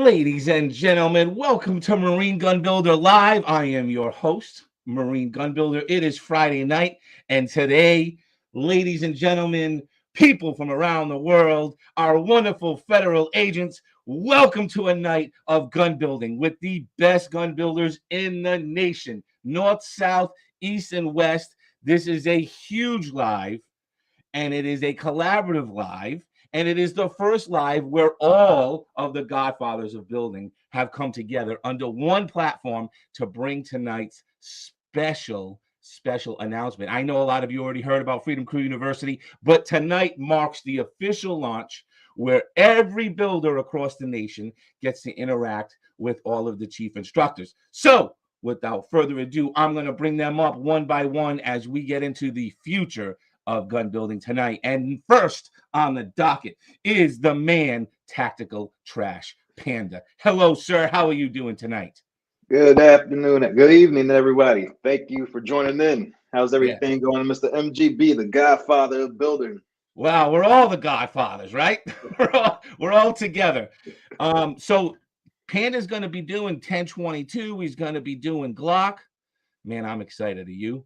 Ladies and gentlemen, welcome to Marine Gun Builder Live. I am your host, Marine Gun Builder. It is Friday night, and today, ladies and gentlemen, people from around the world, our wonderful federal agents, welcome to a night of gun building with the best gun builders in the nation, north, south, east, and west. This is a huge live, and it is a collaborative live. And it is the first live where all of the godfathers of building have come together under one platform to bring tonight's special announcement. I know a lot of you already heard about Freedom Crew University, but tonight marks the official launch where every builder across the nation gets to interact with all of the chief instructors. So without further ado, I'm going to bring them up one by one as we get into the future of gun building tonight. And first on the docket is the man, Tactical Trash Panda. Hello, sir. How are you doing tonight? Good afternoon. Good evening, everybody. Thank you for joining in. How's everything going, Mr. MGB, the godfather of building? Well, we're all the godfathers, right? we're all together. So Panda's going to be doing 1022. He's going to be doing Glock. Man, I'm excited. Are you?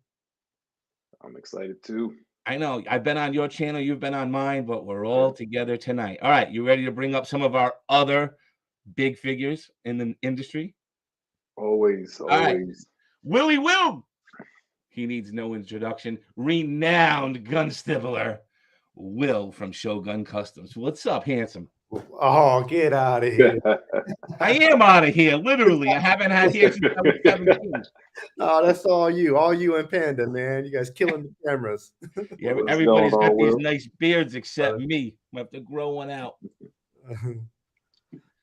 I'm excited too. I know I've been on your channel, you've been on mine, but we're all together tonight. All right, you ready to bring up some of our other big figures in the industry? Always. All right. Willie Will. He needs no introduction. Renowned gun stippler, Will from Shogun Customs. What's up, handsome? Oh, get out of here. I am out of here, literally. I haven't had here since I was 17. Oh, that's all you and Panda, man. You guys killing the cameras. Yeah, everybody's got these nice beards except me. I have to grow one out.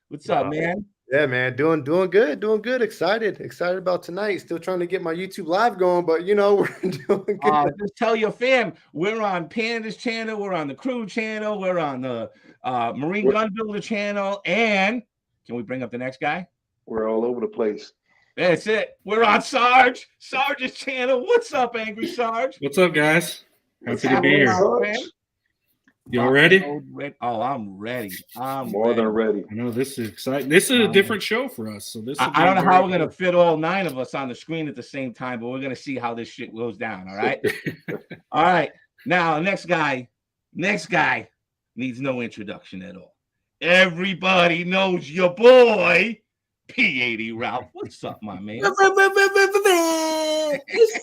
What's up, man? Yeah, man, doing good. Excited about tonight. Still trying to get my YouTube live going, but you know, we're doing good. Just tell your fam, we're on Panda's channel, we're on the Crew channel, we're on the Marine Gun Builder channel, and can we bring up the next guy? We're all over the place. That's it. We're on Sarge's channel. What's up, AngrySarge? What's up, guys? Happy to be here. Y'all ready? Oh, I'm ready. More than ready. I know this is exciting. This is a different show for us. So this. I don't know how we're gonna fit all 9 of us on the screen at the same time, but we're gonna see how this shit goes down. All right. All right. Now, next guy needs no introduction at all. Everybody knows your boy, P80 Ralph. What's up, my man? It's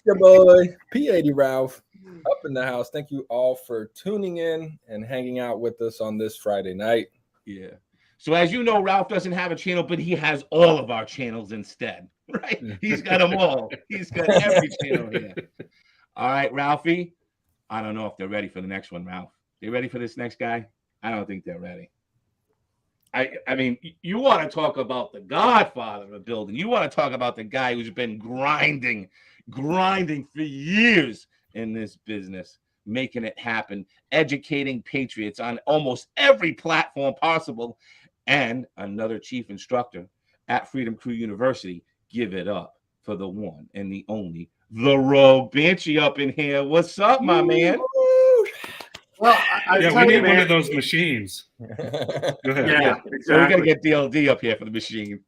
your boy, P80 Ralph, up in the house. Thank you all for tuning in and hanging out with us on this Friday night. Yeah. So as you know, Ralph doesn't have a channel, but he has all of our channels instead, right? He's got them all. He's got every channel here. All right, Ralphie. I don't know if they're ready for the next one, Ralph. They ready for this next guy? I don't think they're ready. I mean, you want to talk about the godfather of building. You want to talk about the guy who's been grinding for years in this business, making it happen, educating patriots on almost every platform possible, and another chief instructor at Freedom Crew University. Give it up for the one and the only, the Rogue Banshee up in here. What's up, my man? Well, we need one of those machines. Go ahead. Yeah, exactly. So we got to get DLD up here for the machine.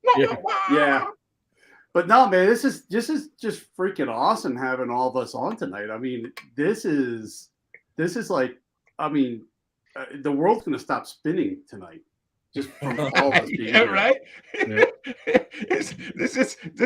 Yeah. But no, man, this is just freaking awesome having all of us on tonight. I mean, this is like, I mean, the world's going to stop spinning tonight just from all of us being here. Right? Yeah. This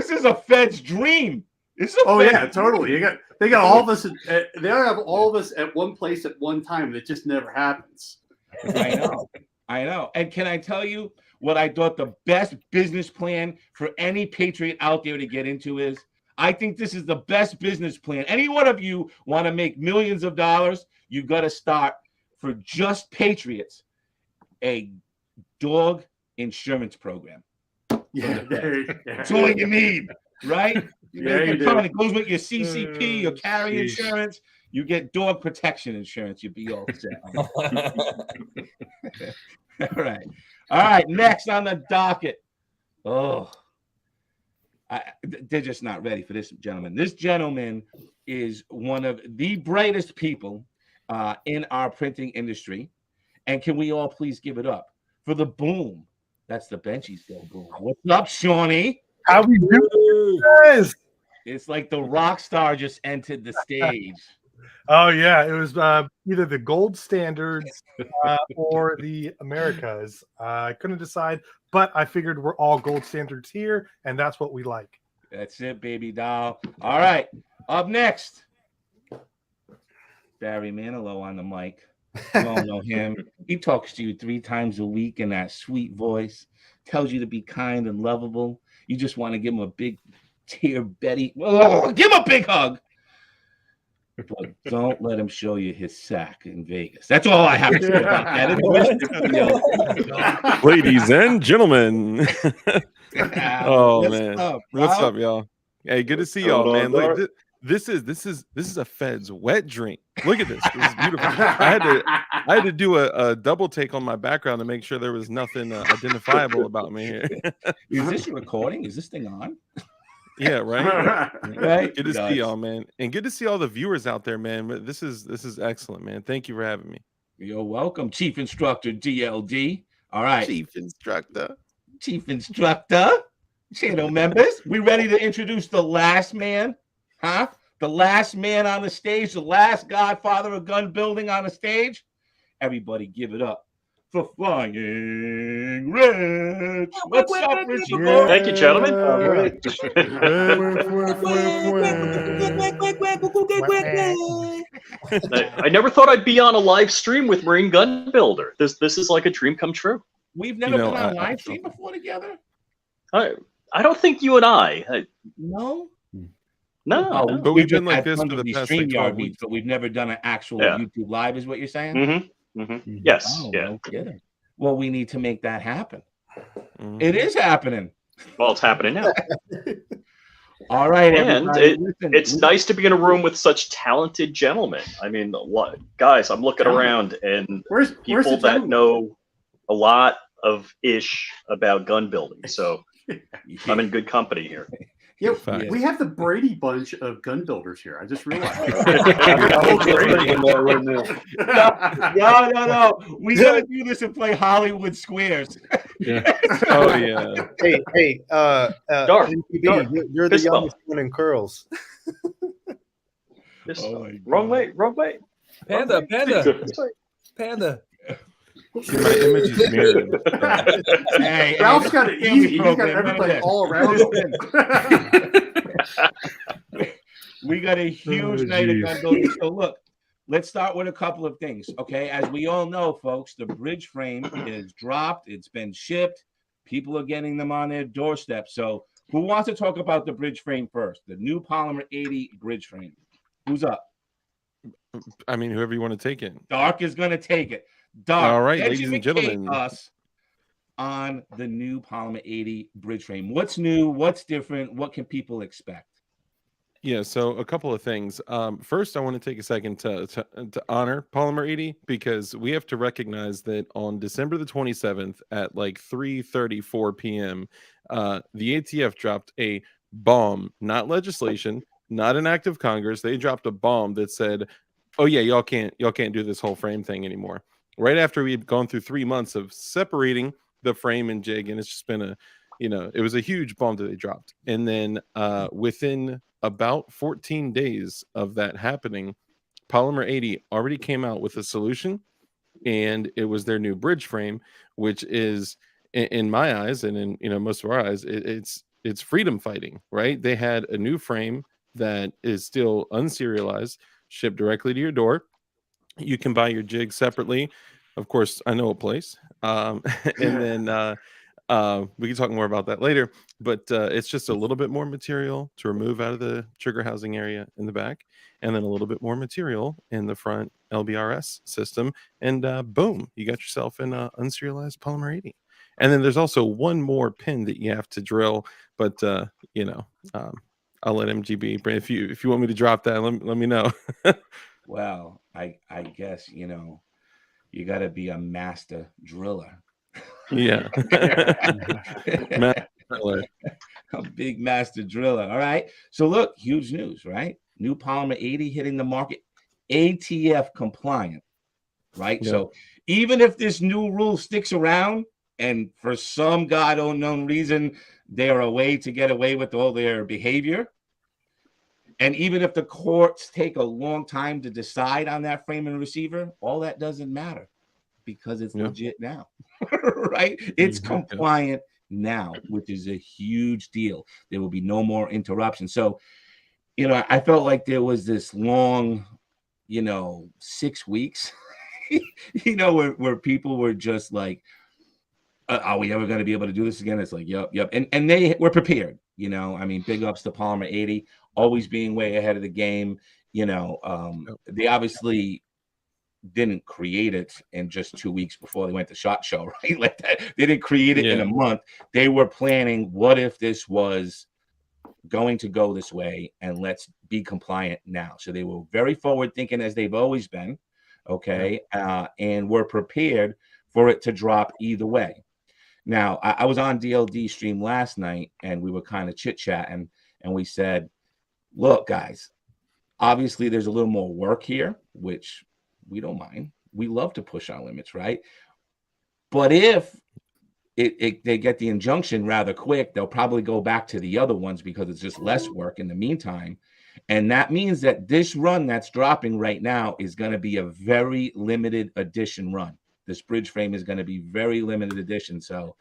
is a Fed's dream. Yeah, totally. They got all of us. They have all of us at one place at one time. That just never happens. I know. And can I tell you what I thought the best business plan for any patriot out there to get into is? I think this is the best business plan. Any one of you want to make millions of dollars, you got to start for just patriots a dog insurance program. Yeah, that's all you need, right? It goes with your CCP, your carry insurance. You get dog protection insurance. You'll be all set. All right. Next on the docket. They're just not ready for this gentleman. This gentleman is one of the brightest people in our printing industry. And can we all please give it up for the boom, That's the BenchiesGoBoom. What's up, Shawnee? How we doing, guys? It's like the rock star just entered the stage. Oh yeah, it was either the gold standards or the Americas. I couldn't decide, but I figured we're all gold standards here, and that's what we like. That's it, baby doll. All right, up next, Barry Manilow on the mic. You all know him. He talks to you 3 times a week in that sweet voice, tells you to be kind and lovable. You just want to give him a big tear, Betty. Oh, give him a big hug. But don't let him show you his sack in Vegas. That's all I have to say about that. Ladies and gentlemen. Oh, What's man. up, What's Rob? up, y'all? Hey, good to see y'all, man. Like, this is a Fed's wet dream. Look at this. This is beautiful. I had to do a double take on my background to make sure there was nothing identifiable about me here. Is this recording? Is this thing on? Yeah, right. Right. Good to see y'all, man, and good to see all the viewers out there, man. But this is excellent, man. Thank you for having me. You're welcome, Chief Instructor DLD. All right, Chief Instructor, channel members. We ready to introduce the last man? Huh? The last man on the stage, the last godfather of gun building on the stage. Everybody give it up for Flying Rich. What's up, Richie boy? Thank you, gentlemen. I never thought I'd be on a live stream with Marine Gun Builder. This is like a dream come true. We've never been on live stream before together. I don't think you and I. No. No, but we've been like this for the past like 12 weeks. But we've never done an actual YouTube live, is what you're saying? Yes. Oh, yeah. No kidding. Well, we need to make that happen. It is happening. Well, it's happening now. All right, and it's nice to be in a room with such talented gentlemen. I mean, guys, I'm looking around and people that know a lot of ish about gun building. So I'm in good company here. Yeah, we have the Brady Bunch of gun builders here. I just realized. No. We gotta do this and play Hollywood Squares. Oh yeah. Hey, Dark. You're the youngest one in curls. Wrong way. Panda. See, my image is mirrored. Hey, Ralph's got it easy. He's got everybody all around him. We got a huge night of gun building. So look, let's start with a couple of things. Okay, as we all know, folks, the bridge frame is dropped. It's been shipped. People are getting them on their doorstep. So who wants to talk about the bridge frame first? The new Polymer80 bridge frame. Who's up? I mean, whoever you want to take it. Dark is going to take it. Dark. All right, ladies and gentlemen. Us on the new Polymer80 bridge frame. What's new? What's different? What can people expect? Yeah, so a couple of things. First, I want to take a second to honor Polymer80 because we have to recognize that on December the 27th at like 3:34 p.m., the ATF dropped a bomb, not legislation, not an act of Congress. They dropped a bomb that said, "Oh yeah, y'all can't do this whole frame thing anymore." Right after we had gone through 3 months of separating the frame and jig, and it's just been it was a huge bomb that they dropped. And then within about 14 days of that happening, Polymer80 already came out with a solution, and it was their new bridge frame, which is, in my eyes and in most of our eyes, it's freedom fighting, right? They had a new frame that is still unserialized, shipped directly to your door. You can buy your jig separately. Of course, I know a place. And then we can talk more about that later. But it's just a little bit more material to remove out of the trigger housing area in the back. And then a little bit more material in the front LBRS system. And boom, you got yourself an unserialized Polymer80. And then there's also one more pin that you have to drill. But, I'll let MGB. If you want me to drop that, let me know. Well, I guess, you got to be a master driller. Yeah. A big master driller. All right. So look, huge news, right? New Polymer80 hitting the market, ATF compliant, right? Yep. So even if this new rule sticks around, and for some God unknown reason, they're a way to get away with all their behavior. And even if the courts take a long time to decide on that frame and receiver, all that doesn't matter because it's legit now, right? It's compliant now, which is a huge deal. There will be no more interruption. So, you know, I felt like there was this long, 6 weeks, where people were just like, are we ever going to be able to do this again? It's like, yep. And they were prepared, I mean, big ups to Polymer80, always being way ahead of the game. They obviously didn't create it in just 2 weeks before they went to SHOT Show, right? Like that. They didn't create it in a month. They were planning, what if this was going to go this way, and let's be compliant now. So they were very forward thinking, as they've always been, okay, and were prepared for it to drop either way. Now, I was on DLD stream last night, and we were kind of chit-chatting, and we said, look, guys, obviously there's a little more work here, which we don't mind. We love to push our limits, right? But if they get the injunction rather quick, they'll probably go back to the other ones because it's just less work in the meantime. And that means that this run that's dropping right now is going to be a very limited edition run. This bridge frame is going to be very limited edition. So,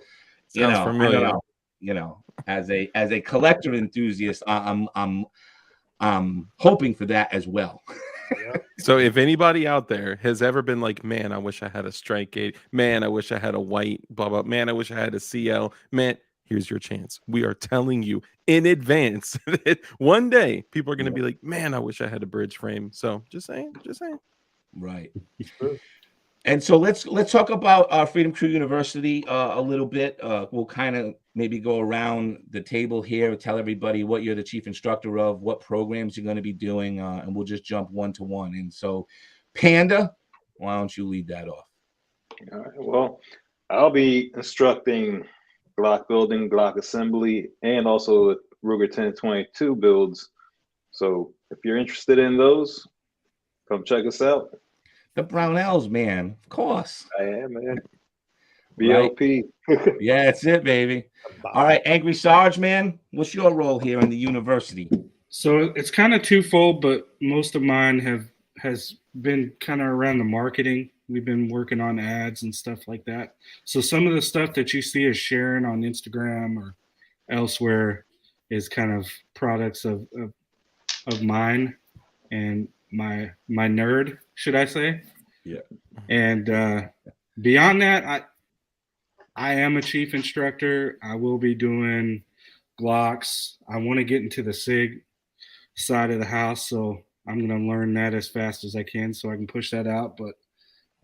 familiar. I don't know, as a collector enthusiast, I'm hoping for that as well. So if anybody out there has ever been like, man, I wish I had a strike gate, man, I wish I had a white, blah, blah, man, I wish I had a CL, man, here's your chance. We are telling you in advance that one day people are going to be like, man, I wish I had a bridge frame. So just saying. Right. And so let's talk about Freedom Crew University a little bit. We'll kind of maybe go around the table here, tell everybody what you're the chief instructor of, what programs you're going to be doing, and we'll just jump one to one. And so, Panda, why don't you lead that off? All right. Well, I'll be instructing Glock building, Glock assembly, and also Ruger 1022 builds. So if you're interested in those, come check us out. The Brownells, man, of course. I am, man. BLP. Right. Yeah, that's it, baby. All right, AngrySarge, man, what's your role here in the university? So it's kind of twofold, but most of mine has been kind of around the marketing. We've been working on ads and stuff like that. So some of the stuff that you see us sharing on Instagram or elsewhere is kind of products of mine and my nerd, should I say? Yeah. And beyond that, I am a chief instructor. I will be doing Glocks. I want to get into the SIG side of the house, so I'm going to learn that as fast as I can so I can push that out. But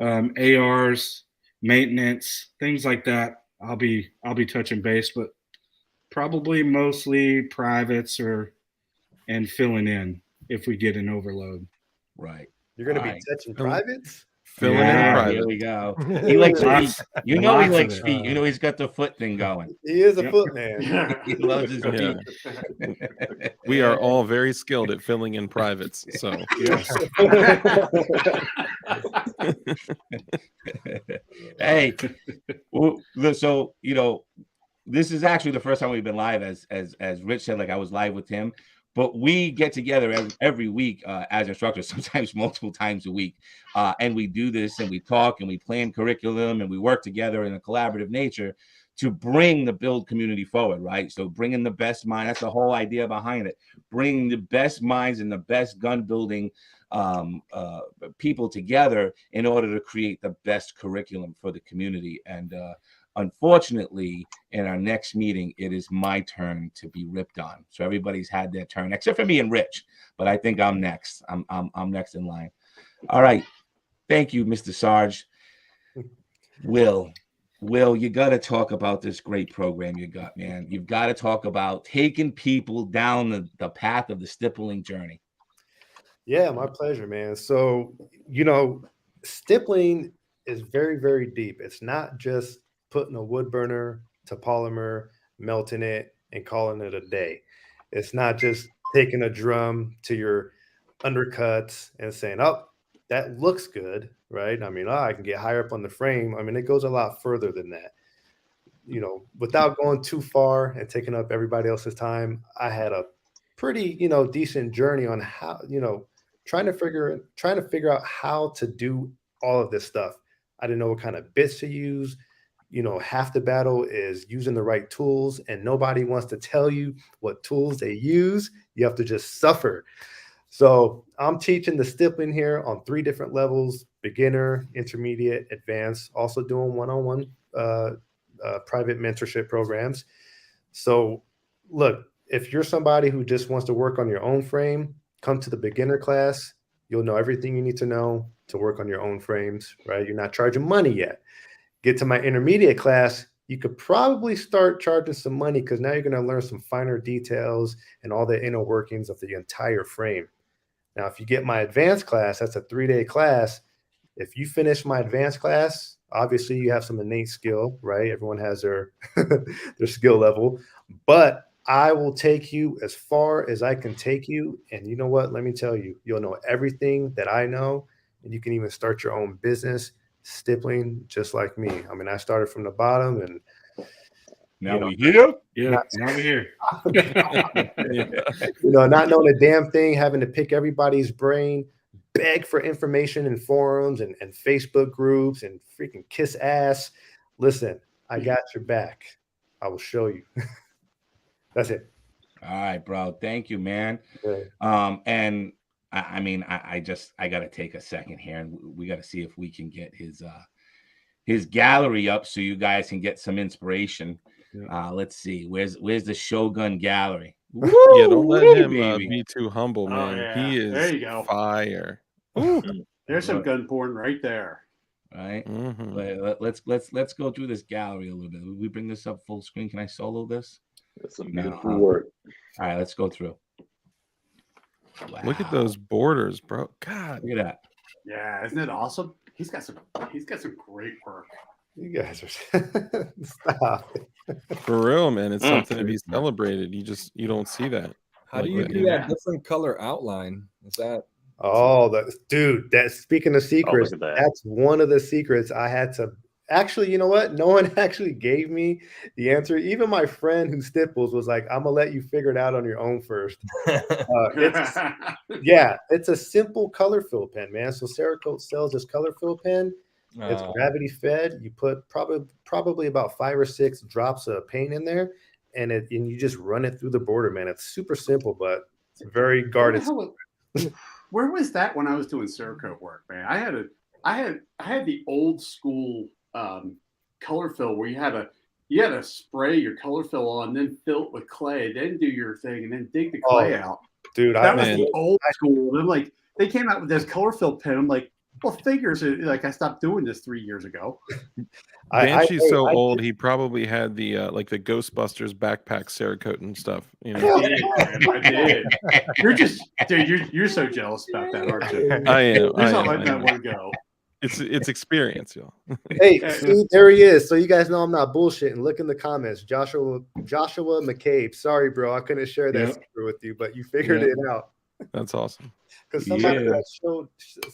ARs, maintenance, things like that, I'll be touching base, but probably mostly privates and filling in if we get an overload. Right. You're going to be touching privates? Filling in private. Here we go. He likes feet. He likes feet. He's got the foot thing going. He is a foot man. He loves his feet. We are all very skilled at filling in privates. So hey, so this is actually the first time we've been live, as Rich said. Like, I was live with him. But we get together every week as instructors, sometimes multiple times a week. And we do this, and we talk, and we plan curriculum, and we work together in a collaborative nature to bring the build community forward, right? So bringing the best mind, that's the whole idea behind it. Bringing the best minds and the best gun building people together in order to create the best curriculum for the community. And unfortunately, in our next meeting, it is my turn to be ripped on. So everybody's had their turn, except for me and Rich. But I think I'm next. I'm next in line. All right. Thank you, Mr. Sarge. Will, you got to talk about this great program you got, man. You've got to talk about taking people down the path of the stippling journey. Yeah, my pleasure, man. So, stippling is very, very deep. It's not just putting a wood burner to polymer, melting it, and calling it a day. It's not just taking a drum to your undercuts and saying, oh, that looks good, right? I mean, I can get higher up on the frame. I mean, it goes a lot further than that. without going too far and taking up everybody else's time, I had a pretty, decent journey on how, trying to figure out how to do all of this stuff. I didn't know what kind of bits to use. Half the battle is using the right tools, and nobody wants to tell you what tools they use. You have to just suffer. So I'm teaching the stippling here on 3 different levels: beginner, intermediate, advanced, also doing one-on-one private mentorship programs. So look, if you're somebody who just wants to work on your own frame, come to the beginner class. You'll know everything you need to know to work on your own frames, right? You're not charging money yet. Get to my intermediate class, you could probably start charging some money, because now you're going to learn some finer details and all the inner workings of the entire frame. Now, if you get my advanced class, that's a 3-day class. If you finish my advanced class, obviously you have some innate skill, right? Everyone has their their skill level, but I will take you as far as I can take you. And you know what? Let me tell you, you'll know everything that I know, and you can even start your own business stippling just like me. I mean, I started from the bottom, and now we here. Yeah, now we're here. Not knowing a damn thing, having to pick everybody's brain, beg for information in forums and Facebook groups, and freaking kiss ass. Listen, I got your back. I will show you. That's it. All right, bro. Thank you, man. Okay. And I got to take a second here, and we got to see if we can get his gallery up so you guys can get some inspiration. Yeah. Let's see. Where's the Shogun gallery? Woo, yeah, don't let him be too humble, man. Oh, yeah. He is there you go. Fire. There's some gun porn right there. Right. Mm-hmm. Let's go through this gallery a little bit. We bring this up full screen. Can I solo this? That's some beautiful work. All right, let's go through. Wow. Look at those borders, bro. God, look at that. Yeah, isn't it awesome? He's got some great work. You guys are stop. For real, man. It's something to be celebrated. You don't see that. How do you do that different color outline? Is that dude, speaking of secrets, that's one of the secrets I had to actually, you know what? No one actually gave me the answer. Even my friend who stipples was like, I'm gonna let you figure it out on your own first. It's a simple color fill pen, man. So Cerakote sells this color fill pen. It's gravity fed. You put probably about 5 or 6 drops of paint in there, and you just run it through the border, man. It's super simple, but it's very guarded. Where was that when I was doing Cerakote work, man? I had the old school color fill where you had to spray your color fill on, then fill it with clay, then do your thing, and then dig the clay out. Dude, that was the old school. And like they came out with this color fill pen. I'm like, well, figures. Like I stopped doing this 3 years ago. Banshee's so old. He probably had the like the Ghostbusters backpack Cerakote and stuff. I did. You're so jealous about that, aren't you? I am. You're not letting that one go. It's experience, y'all. Hey, see, there he is. So you guys know I'm not bullshitting. Look in the comments. Joshua McCabe. Sorry, bro. I couldn't share that secret with you, but you figured it out. That's awesome. Because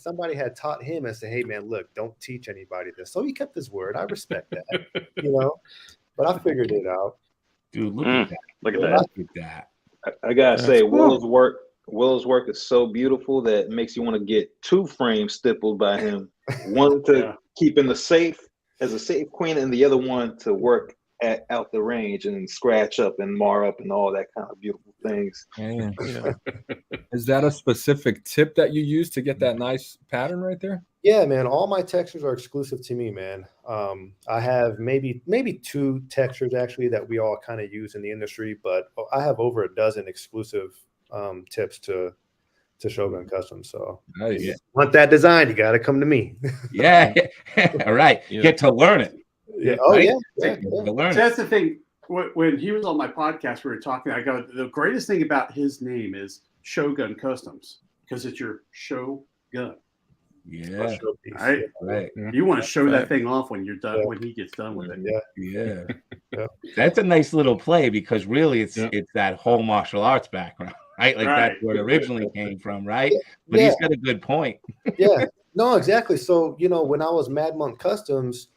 somebody had taught him and said, hey, man, look, don't teach anybody this. So he kept his word. I respect that, but I figured it out. Dude, look at that. Look at that. I got to say, Will's work is so beautiful that it makes you want to get 2 frames stippled by him. One to keep in the safe as a safe queen, and the other one to work out the range and scratch up and mar up and all that kind of beautiful things. Yeah. Is that a specific tip that you use to get that nice pattern right there? Yeah, man. All my textures are exclusive to me, man. I have maybe 2 textures actually that we all kind of use in the industry, but I have over a dozen exclusive tips to Shogun Customs. So if you want that design, you got to come to me. All right. Get to learn it. Yeah. That's the thing. When he was on my podcast, we were talking. I go, the greatest thing about his name is Shogun Customs because it's your show gun. Yeah. Right. You want to show that thing off when you're done. When he gets done with it. Yeah. That's a nice little play because really it's that whole martial arts background, right? Like that's where it originally came from, right? But he's got a good point. No, exactly. So when I was Mad Monk Customs,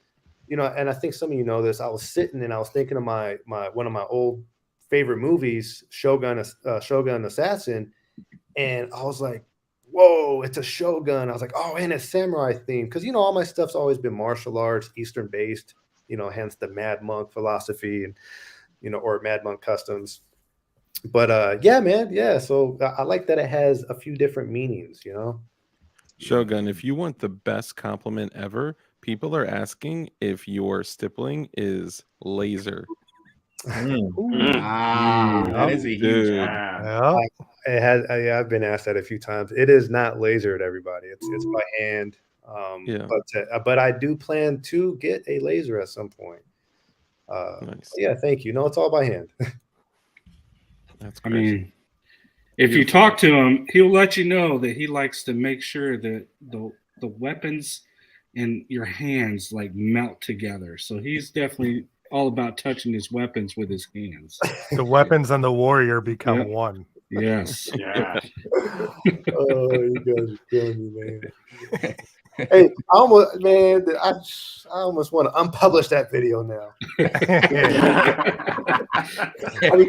you know, and I think some of you know this. I was sitting and I was thinking of my one of my old favorite movies, Shogun Assassin, and I was like, whoa, it's a Shogun. I was like, oh, and it's samurai themed, because you know all my stuff's always been martial arts, Eastern based, you know, hence the Mad Monk philosophy, and you know, or Mad Monk Customs. But yeah, man, yeah. So I like that it has a few different meanings, you know. Shogun, if you want the best compliment ever, people are asking if your stippling is laser. That is a huge Dude. It has. I've been asked that a few times. It is not lasered, everybody. It's by hand. But I do plan to get a laser at some point. Nice. Yeah, thank you. No, it's all by hand. That's I crazy. mean, if you talk to him, he'll let you know that he likes to make sure that the weapons in your hands like melt together. So he's definitely all about touching his weapons with his hands. The weapons and the warrior become one. Yes. Yeah. Oh, you guys are killing me, man. Hey, I almost want to unpublish that video now. You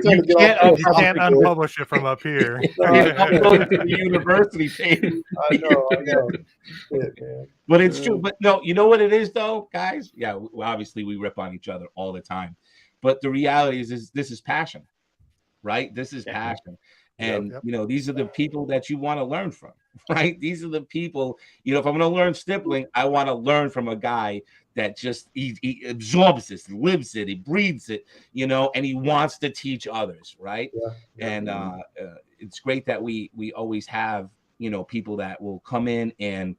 can't unpublish it from up here. Upload it to the university page. I know. Shit, man. But it's true. But no, you know what it is though, guys? Yeah, obviously we rip on each other all the time. But the reality is this is passion, right? This is passion. And, you know, these are the people that you want to learn from, right? These are the people, you know, if I'm going to learn stippling, I want to learn from a guy that just, he absorbs this, lives it, he breathes it, you know, and he wants to teach others, right? And it's great that we always have, you know, people that will come in and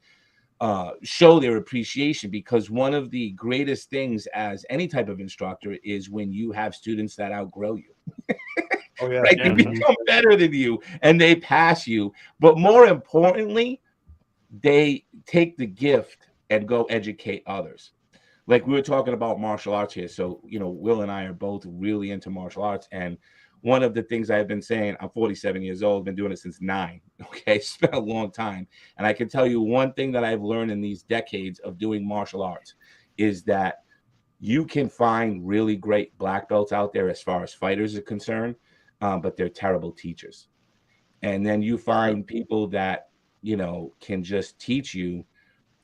show their appreciation, because one of the greatest things as any type of instructor is when you have students that outgrow you. Right? They become better than you and they pass you. But more importantly, they take the gift and go educate others. Like we were talking about martial arts here. So, you know, Will and I are both really into martial arts. And one of the things I've been saying, I'm 47 years old, been doing it since 9. Okay, it's been a long time. And I can tell you one thing that I've learned in these decades of doing martial arts is that you can find really great black belts out there as far as fighters are concerned. But they're terrible teachers. And then you find people that, you know, can just teach you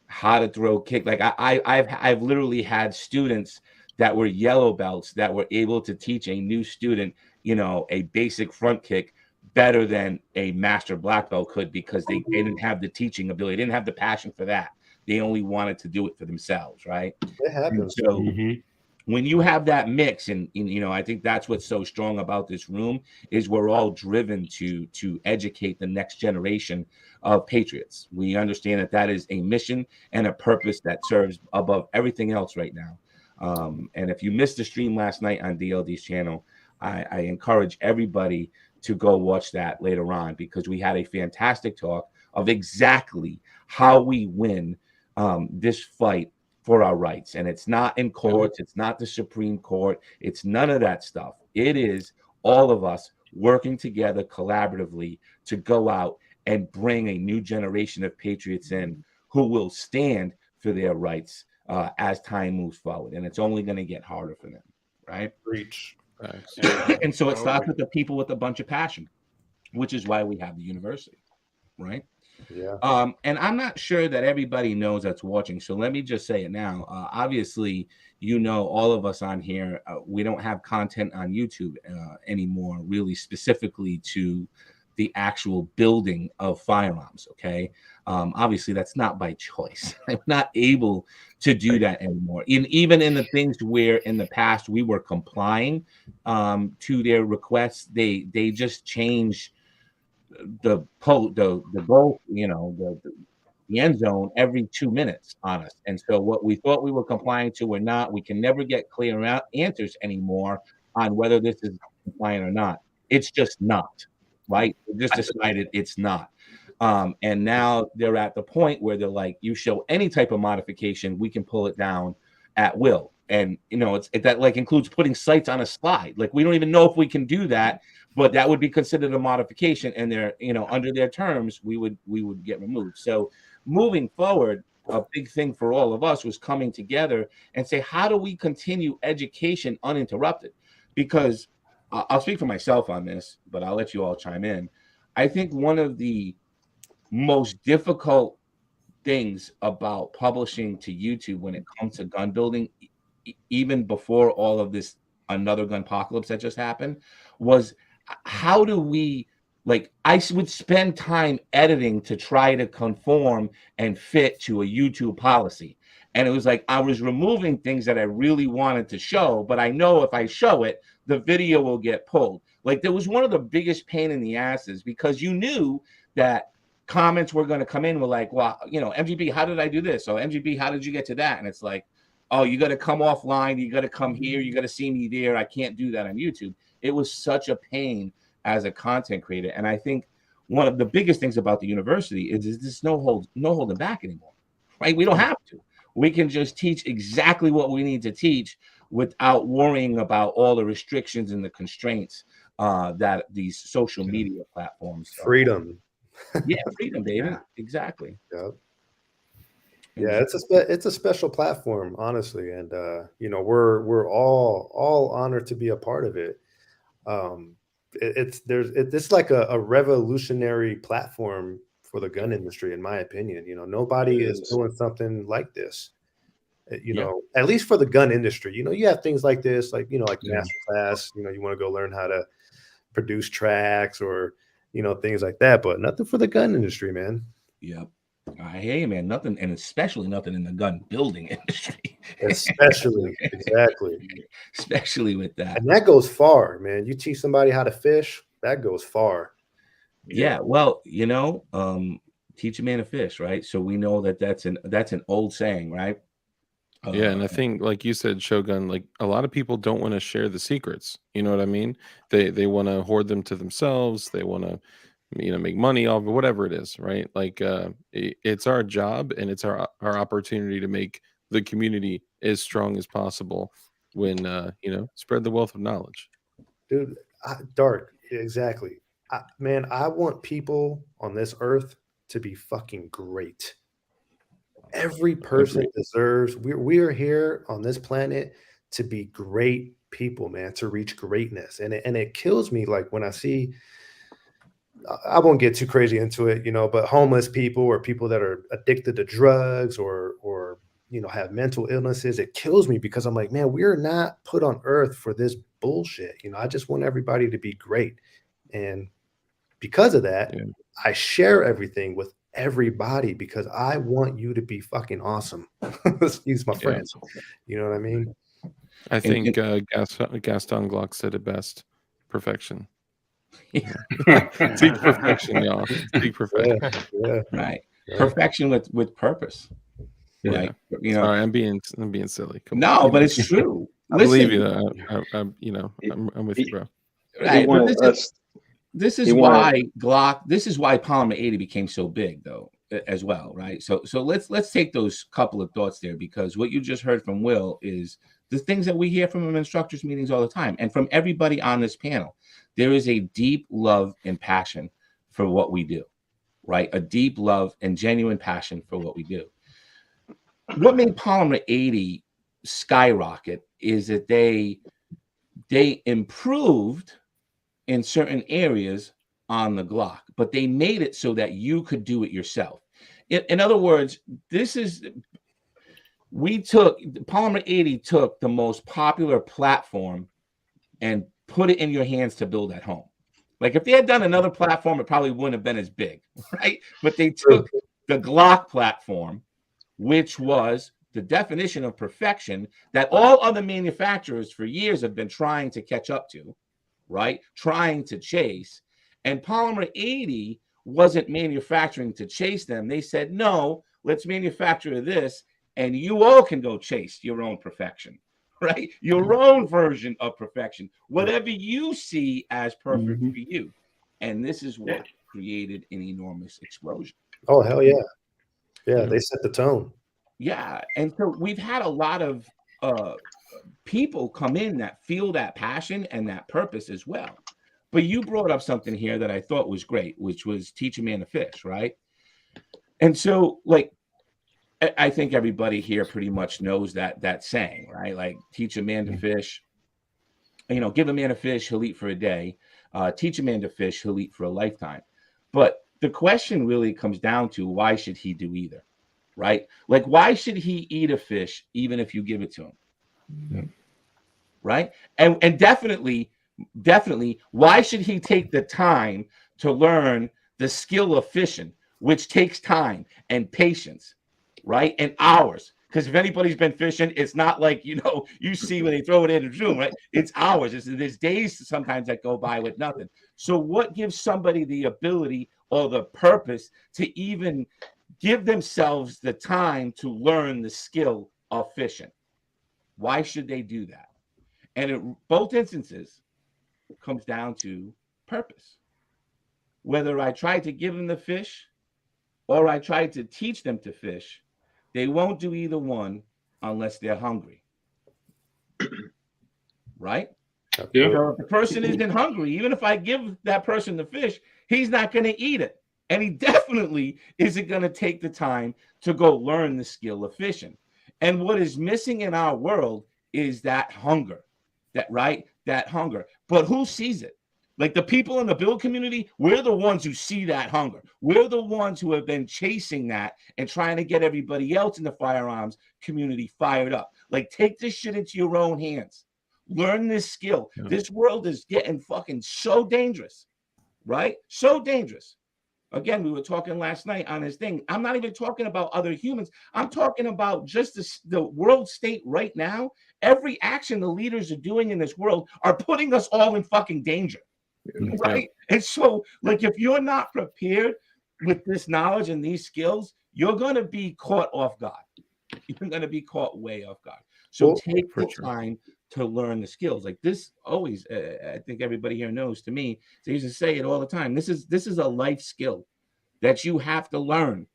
how to throw kick. Like I've literally had students that were yellow belts that were able to teach a new student, you know, a basic front kick better than a master black belt could, because they didn't have the teaching ability, they didn't have the passion for that. They only wanted to do it for themselves, right? It happens. So when you have that mix, and you know, I think that's what's so strong about this room is we're all driven to educate the next generation of patriots. We understand that that is a mission and a purpose that serves above everything else right now. And if you missed the stream last night on DLD's channel, I encourage everybody to go watch that later on, because we had a fantastic talk of exactly how we win this fight for our rights. And it's not in courts, it's not the Supreme Court, it's none of that stuff. It is all of us working together collaboratively to go out and bring a new generation of patriots in who will stand for their rights as time moves forward. And it's only going to get harder for them, right? Preach. And so it starts with the people with a bunch of passion, which is why we have the university, right? Yeah. And I'm not sure that everybody knows that's watching, so let me just say it now. Obviously, you know, all of us on here, we don't have content on YouTube anymore, really specifically to the actual building of firearms. Okay, obviously that's not by choice. I'm not able to do that anymore. Even in the things where in the past we were complying to their requests, they just change the goal, you know, the end zone every 2 minutes on us. And so what we thought we were complying to, we're not. We can never get clear answers anymore on whether this is compliant or not. It's just not, right? We just decided it's not. And now they're at the point where they're like, you show any type of modification, we can pull it down at will. And you know, that like includes putting sights on a slide. Like we don't even know if we can do that, but that would be considered a modification. And they're, you know, under their terms, we would get removed. So moving forward, a big thing for all of us was coming together and say, how do we continue education uninterrupted? Because I'll speak for myself on this, but I'll let you all chime in. I think one of the most difficult things about publishing to YouTube when it comes to gun building, even before all of this another gun apocalypse that just happened, was how do we, like, I would spend time editing to try to conform and fit to a YouTube policy. And it was like I was removing things that I really wanted to show, but I know if I show it, the video will get pulled. Like, there was one of the biggest pain in the asses, because you knew that comments were going to come in, were like, well, you know, MGB, how did I do this? Or MGB, how did you get to that? And it's like, oh, you got to come offline. You got to come here. You got to see me there. I can't do that on YouTube. It was such a pain as a content creator. And I think one of the biggest things about the university is there's no holding back anymore, right? We don't have to. We can just teach exactly what we need to teach without worrying about all the restrictions and the constraints that these social media platforms. Freedom. Yeah, freedom, baby. Yeah. Exactly. Yep. Yeah, it's a special platform, honestly, and you know, we're all honored to be a part of it. It's like a revolutionary platform for the gun industry, in my opinion. You know, nobody is doing something like this. You know, at least for the gun industry. You know, you have things like this, like, you know, like master class. You know, you want to go learn how to produce tracks or, you know, things like that, but nothing for the gun industry, man. Yep. I hear you, man. Nothing, and especially nothing in the gun building industry. Especially, exactly. Especially with that. And that goes far, man. You teach somebody how to fish, that goes far. Yeah, well, you know, teach a man to fish, right? So we know that that's an old saying, right? Yeah, and I think, like you said, Shogun, like a lot of people don't want to share the secrets. You know what I mean? They want to hoard them to themselves. They want to, you know, make money off of whatever it is, right? Like it's our job and it's our opportunity to make the community as strong as possible when you know, spread the wealth of knowledge. Dude, Dark, exactly. Man, I want people on this earth to be fucking great. Every person deserves, we are here on this planet to be great people, man, to reach greatness. And it kills me, like, when I see, I won't get too crazy into it, you know, but homeless people or people that are addicted to drugs or you know, have mental illnesses, it kills me, because I'm like, man, we're not put on earth for this bullshit. You know, I just want everybody to be great. And because of that, I share everything with everybody, because I want you to be fucking awesome. Excuse my friends. You know what I mean? I think Gaston Glock said it best: perfection. Seek perfection, y'all. Seek perfection. Yeah. Right. Yeah. Perfection with purpose. Yeah. Like, you know, sorry, I'm being silly. Come on. But it's true. I believe you. You know, I'm with you, bro. Right. This is why Glock. This is why Polymer80 became so big, though, as well, right? So let's take those couple of thoughts there, because what you just heard from Will is the things that we hear from instructors meetings all the time, and from everybody on this panel. There is a deep love and passion for what we do, right? A deep love and genuine passion for what we do. What made Polymer80 skyrocket is that they improved in certain areas on the Glock, but they made it so that you could do it yourself. In other words, Polymer80 took the most popular platform and put it in your hands to build at home. Like, if they had done another platform, it probably wouldn't have been as big, right? But they took the Glock platform, which was the definition of perfection that all other manufacturers for years have been trying to catch up to, right? Trying to chase. And Polymer80 wasn't manufacturing to chase them. They said, no, let's manufacture this, and you all can go chase your own perfection, right? Your own version of perfection, whatever you see as perfect for you. And this is what created an enormous explosion. Oh, hell yeah. Yeah, they set the tone. Yeah. And so we've had a lot of people come in that feel that passion and that purpose as well. But you brought up something here that I thought was great, which was teach a man to fish, right? And so, like, I think everybody here pretty much knows that saying, right? Like, teach a man to fish. You know, give a man a fish, he'll eat for a day. Teach a man to fish, he'll eat for a lifetime. But the question really comes down to, why should he do either, right? Like, why should he eat a fish even if you give it to him? Yeah. Right? And definitely, why should he take the time to learn the skill of fishing, which takes time and patience, right? And hours. Because if anybody's been fishing, it's not like, you know, you see when they throw it in the room, right? It's hours. There's days sometimes that go by with nothing. So what gives somebody the ability or the purpose to even give themselves the time to learn the skill of fishing? Why should they do that? And in both instances, it comes down to purpose. Whether I try to give them the fish or I try to teach them to fish, they won't do either one unless they're hungry. Right? Yeah. So if the person isn't hungry, even if I give that person the fish, he's not going to eat it. And he definitely isn't going to take the time to go learn the skill of fishing. And what is missing in our world is that hunger, that hunger. But who sees it? Like, the people in the build community, we're the ones who see that hunger. We're the ones who have been chasing that and trying to get everybody else in the firearms community fired up. Like, take this shit into your own hands. Learn this skill. Yeah. This world is getting fucking so dangerous, right? So dangerous. Again, we were talking last night on this thing. I'm not even talking about other humans. I'm talking about just the world state right now. Every action the leaders are doing in this world are putting us all in fucking danger. Right? And so, like, if you're not prepared with this knowledge and these skills, you're going to be caught off guard. You're going to be caught way off guard. So take the time to learn the skills. Like, this always, I think everybody here knows, to me, they used to say it all the time. This is a life skill that you have to learn,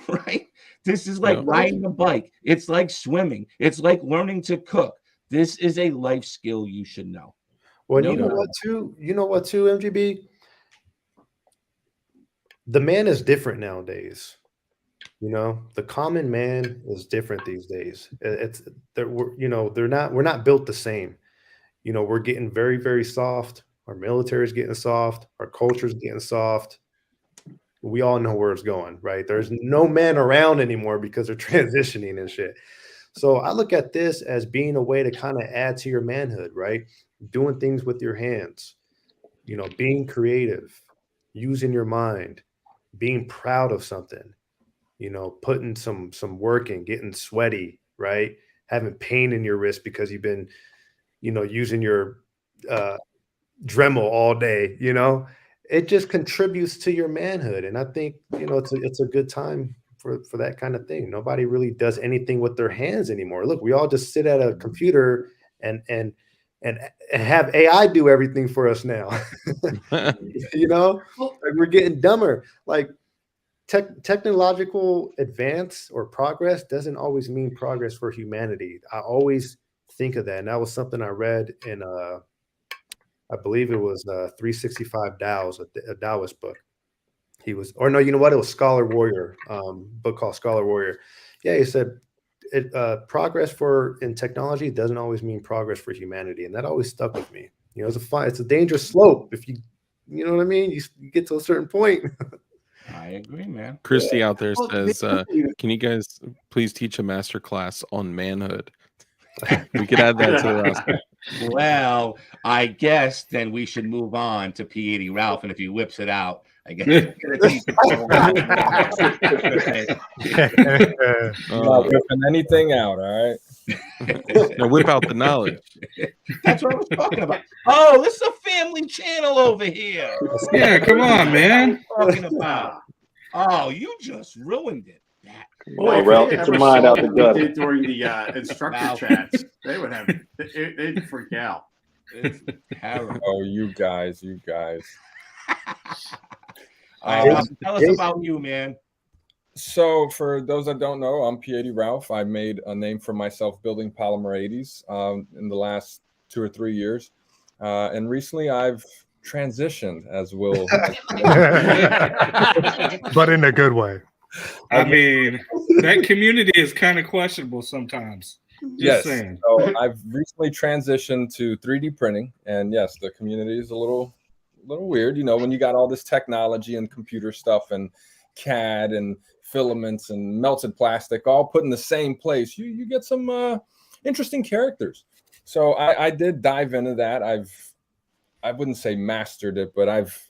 right? This is like riding a bike. It's like swimming. It's like learning to cook. This is a life skill you should know. Well, you know what too, MGB? The man is different nowadays. You know, the common man is different these days. We're not built the same. You know, we're getting very, very soft. Our military is getting soft. Our culture is getting soft. We all know where it's going, right? There's no man around anymore because they're transitioning and shit. So I look at this as being a way to kind of add to your manhood, right? Doing things with your hands, you know, being creative, using your mind, being proud of something, you know, putting some work in, getting sweaty, right? Having pain in your wrist because you've been, you know, using your Dremel all day, you know, it just contributes to your manhood. And I think, you know, it's a good time for that kind of thing. Nobody really does anything with their hands anymore. Look, we all just sit at a computer and have AI do everything for us now. You know, like, we're getting dumber. Like, technological advance or progress doesn't always mean progress for humanity. I always think of that. And that was something I read in I believe it was 365 Dows, a Taoist book. He was, or no, you know what? It was Scholar Warrior, book called Scholar Warrior. Yeah, he said progress in technology doesn't always mean progress for humanity, and that always stuck with me. You know, it's a dangerous slope if you know what I mean. You get to a certain point. I agree, man. Christy out there says, "Can you guys please teach a master class on manhood?" We could add that to the roster. Well, I guess then we should move on to P80 Ralph, and if he whips it out, I guess. Not whipping anything out, all right? No, whip out the knowledge. That's what I was talking about. Oh, this is a family channel over here. Yeah, come on, man. Talking about. Oh, you just ruined it. Well, Ralph, get your mind out the gutter. During the instructor chats, they would have they'd freak out. It's terrible. Oh, you guys. Tell us about you, man. So, for those that don't know, I'm P80 Ralph. I made a name for myself building Polymer80s in the last 2 or 3 years, and recently I've transitioned, as Will, but in a good way. I mean, that community is kind of questionable sometimes. Just saying. So I've recently transitioned to 3D printing, and yes, the community is a little weird. You know, when you got all this technology and computer stuff and CAD and filaments and melted plastic all put in the same place, you get some interesting characters. So I did dive into that. I wouldn't say mastered it, but I've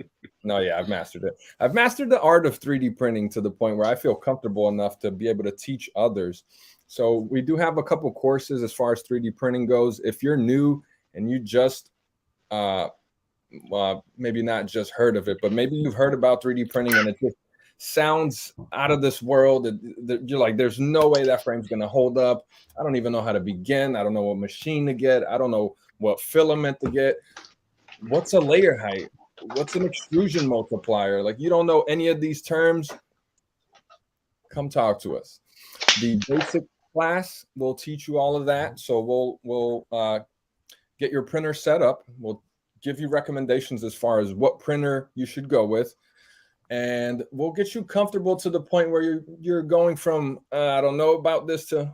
mastered it. I've mastered the art of 3D printing to the point where I feel comfortable enough to be able to teach others. So we do have a couple courses as far as 3D printing goes. If you're new and you just maybe not just heard of it, but maybe you've heard about 3D printing and it just sounds out of this world. You're like, there's no way that frame's going to hold up. I don't even know how to begin. I don't know what machine to get. I don't know what filament to get. What's a layer height? What's an extrusion multiplier? Like, you don't know any of these terms? Come talk to us. The basic class will teach you all of that. So we'll get your printer set up. We'll give you recommendations as far as what printer you should go with. And we'll get you comfortable to the point where you're going from, I don't know about this to,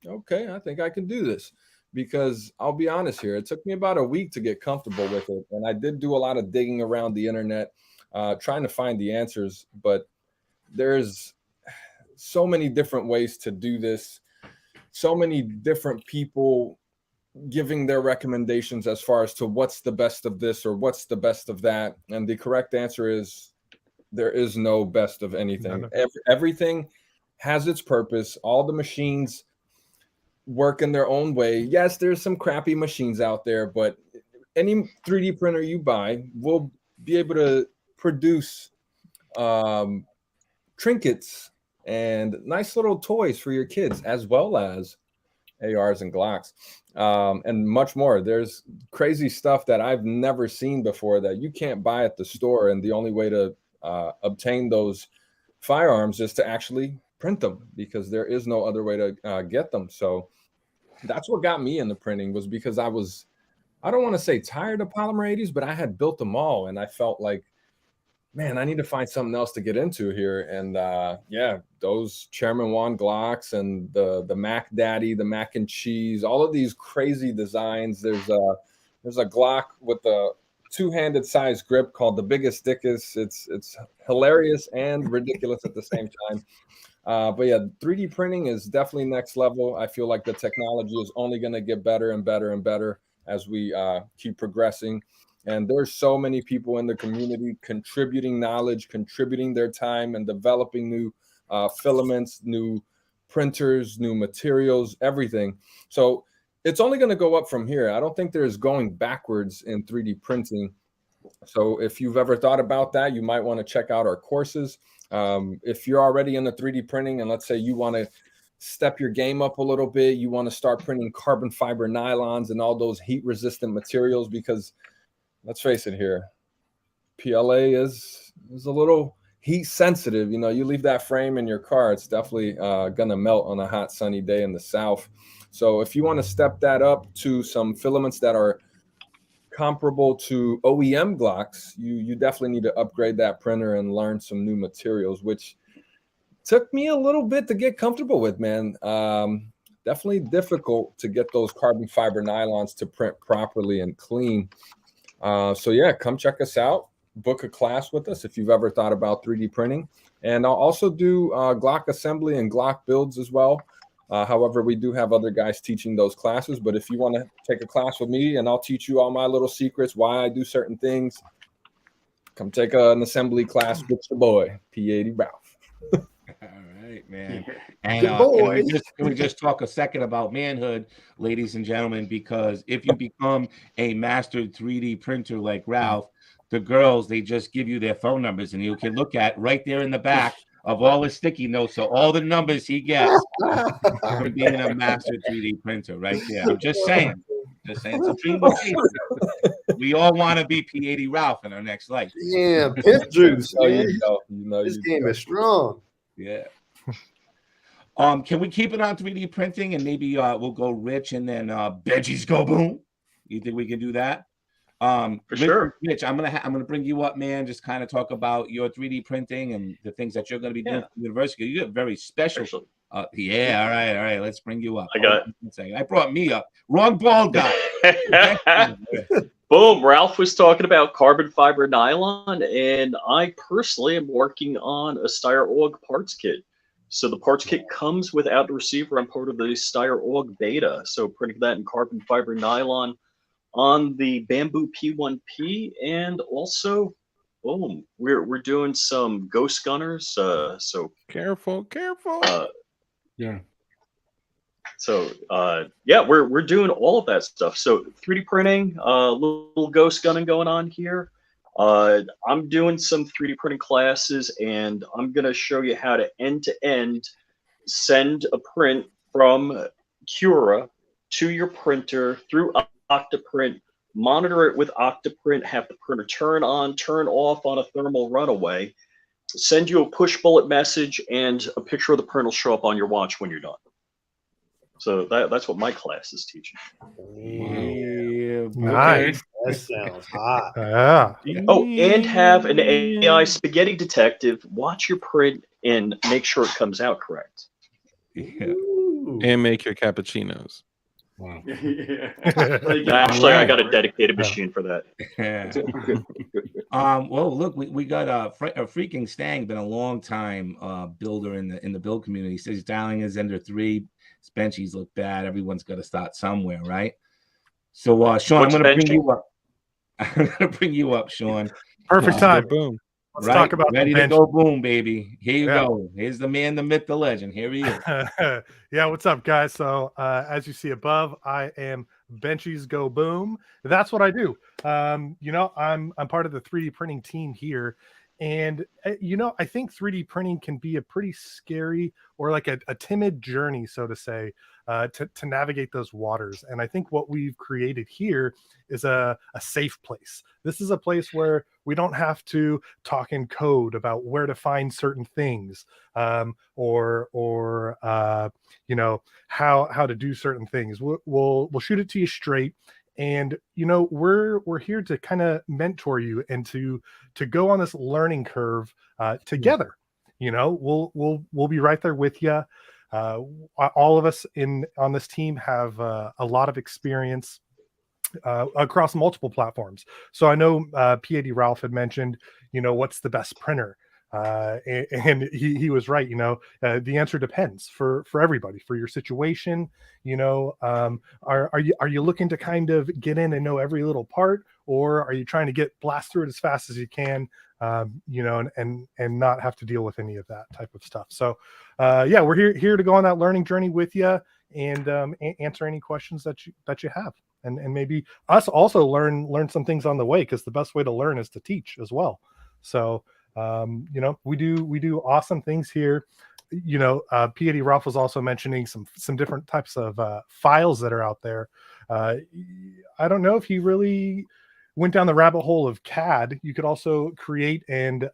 okay, I think I can do this. Because I'll be honest here, it took me about a week to get comfortable with it. And I did do a lot of digging around the internet, trying to find the answers. But there's so many different ways to do this. So many different people giving their recommendations as far as to what's the best of this or what's the best of that. And the correct answer is there is no best of anything. Everything has its purpose. All the machines work in their own way. Yes, there's some crappy machines out there, but any 3D printer you buy will be able to produce trinkets and nice little toys for your kids, as well as ARs and Glocks, and much more. There's crazy stuff that I've never seen before that you can't buy at the store, and the only way to obtain those firearms is to actually print them, because there is no other way to get them. So that's what got me into printing, was because I don't want to say tired of Polymer 80s, but I had built them all and I felt like, man, I need to find something else to get into here. And those Chairman Juan Glocks and the Mac Daddy, the Mac and Cheese, all of these crazy designs. There's a Glock with a two-handed size grip called the Biggest Dickus. It's hilarious and ridiculous at the same time. But yeah, 3D printing is definitely next level. I feel like the technology is only going to get better and better and better as we keep progressing. And there's so many people in the community contributing knowledge, contributing their time, and developing new filaments, new printers, new materials, everything. So it's only going to go up from here. I don't think there's going backwards in 3D printing. So if you've ever thought about that, you might want to check out our courses. If you're already in the 3D printing and let's say you want to step your game up a little bit, you want to start printing carbon fiber nylons and all those heat resistant materials, because let's face it here, PLA is a little heat sensitive. You know, you leave that frame in your car, it's definitely going to melt on a hot sunny day in the South. So if you want to step that up to some filaments that are comparable to OEM Glocks, you definitely need to upgrade that printer and learn some new materials, which took me a little bit to get comfortable with, man. Definitely difficult to get those carbon fiber nylons to print properly and clean. So yeah, come check us out, book a class with us if you've ever thought about 3D printing. And I'll also do Glock assembly and Glock builds as well. However, we do have other guys teaching those classes, but if you want to take a class with me and I'll teach you all my little secrets, why I do certain things, come take an assembly class with your boy, P80 Ralph. All right, man. And can we just talk a second about manhood, ladies and gentlemen, because if you become a mastered 3D printer like Ralph, the girls, they just give you their phone numbers and you can look at right there in the back of all the sticky notes, so all the numbers he gets from being a master 3D printer right there. I'm just saying. It's a dream. We all want to be P80 Ralph in our next life. Yeah, pimp juice. Oh, you know, this game is strong. Yeah. Can we keep it on 3D printing and maybe we'll go Rich and then BenchiesGoBoom? You think we can do that? For sure. Mitch, I'm gonna bring you up, man. Just kind of talk about your 3D printing and the things that you're gonna be doing at the university. You have very special. Yeah, all right. Let's bring you up. I brought me up. Wrong bald guy. Boom. Ralph was talking about carbon fiber nylon, and I personally am working on a Steyr-AUG parts kit. So the parts kit comes without the receiver. I'm part of the Steyr-AUG beta. So printing that in carbon fiber nylon on the Bamboo P1P, and also, boom, we're doing some ghost gunners. So careful. Yeah. So yeah, we're doing all of that stuff. So 3D printing, little ghost gunning going on here. I'm doing some 3D printing classes, and I'm gonna show you how to end-to-end send a print from Cura to your printer through Octoprint, monitor it with Octoprint, have the printer turn on, turn off on a thermal runaway, send you a push bullet message, and a picture of the print will show up on your watch when you're done. So that's what my class is teaching. Yeah, nice. That sounds hot. Yeah. Oh, and have an AI spaghetti detective watch your print and make sure it comes out correct. Yeah. And make your cappuccinos. Wow. Actually, I got a dedicated machine for that. Well, look, we got a freaking Stang, been a long time builder in the build community. He says dialing is Ender 3. His benchies look bad. Everyone's got to start somewhere, right? So, Sean, I'm going to bring you up. I'm going to bring you up, Sean. Perfect time. Boom. Let's talk about ready to go boom, baby. Here you go. Here's the man, the myth, the legend. Here he is. Yeah, what's up, guys? So as you see above, I am BenchiesGoBoom. That's what I do. You know, I'm part of the 3D printing team here. And, you know, I think 3D printing can be a pretty scary or like a timid journey, so to say, to navigate those waters. And I think what we've created here is a safe place. This is a place where we don't have to talk in code about where to find certain things, or you know, how to do certain things. We'll shoot it to you straight. And, you know, we're here to kind of mentor you and to go on this learning curve together. You know, we'll be right there with you. All of us on this team have a lot of experience across multiple platforms. So I know P80 Ralph had mentioned, you know, what's the best printer? And he was right. You know, the answer depends for everybody, for your situation. You know, are you looking to kind of get in and know every little part, or are you trying to blast through it as fast as you can? You know, and not have to deal with any of that type of stuff. So yeah, we're here to go on that learning journey with you and answer any questions that you have, and maybe us also learn some things on the way, because the best way to learn is to teach as well. So you know, we do awesome things here. You know, P80 Ralph was also mentioning some different types of files that are out there. I don't know if he really went down the rabbit hole of CAD. You could also create and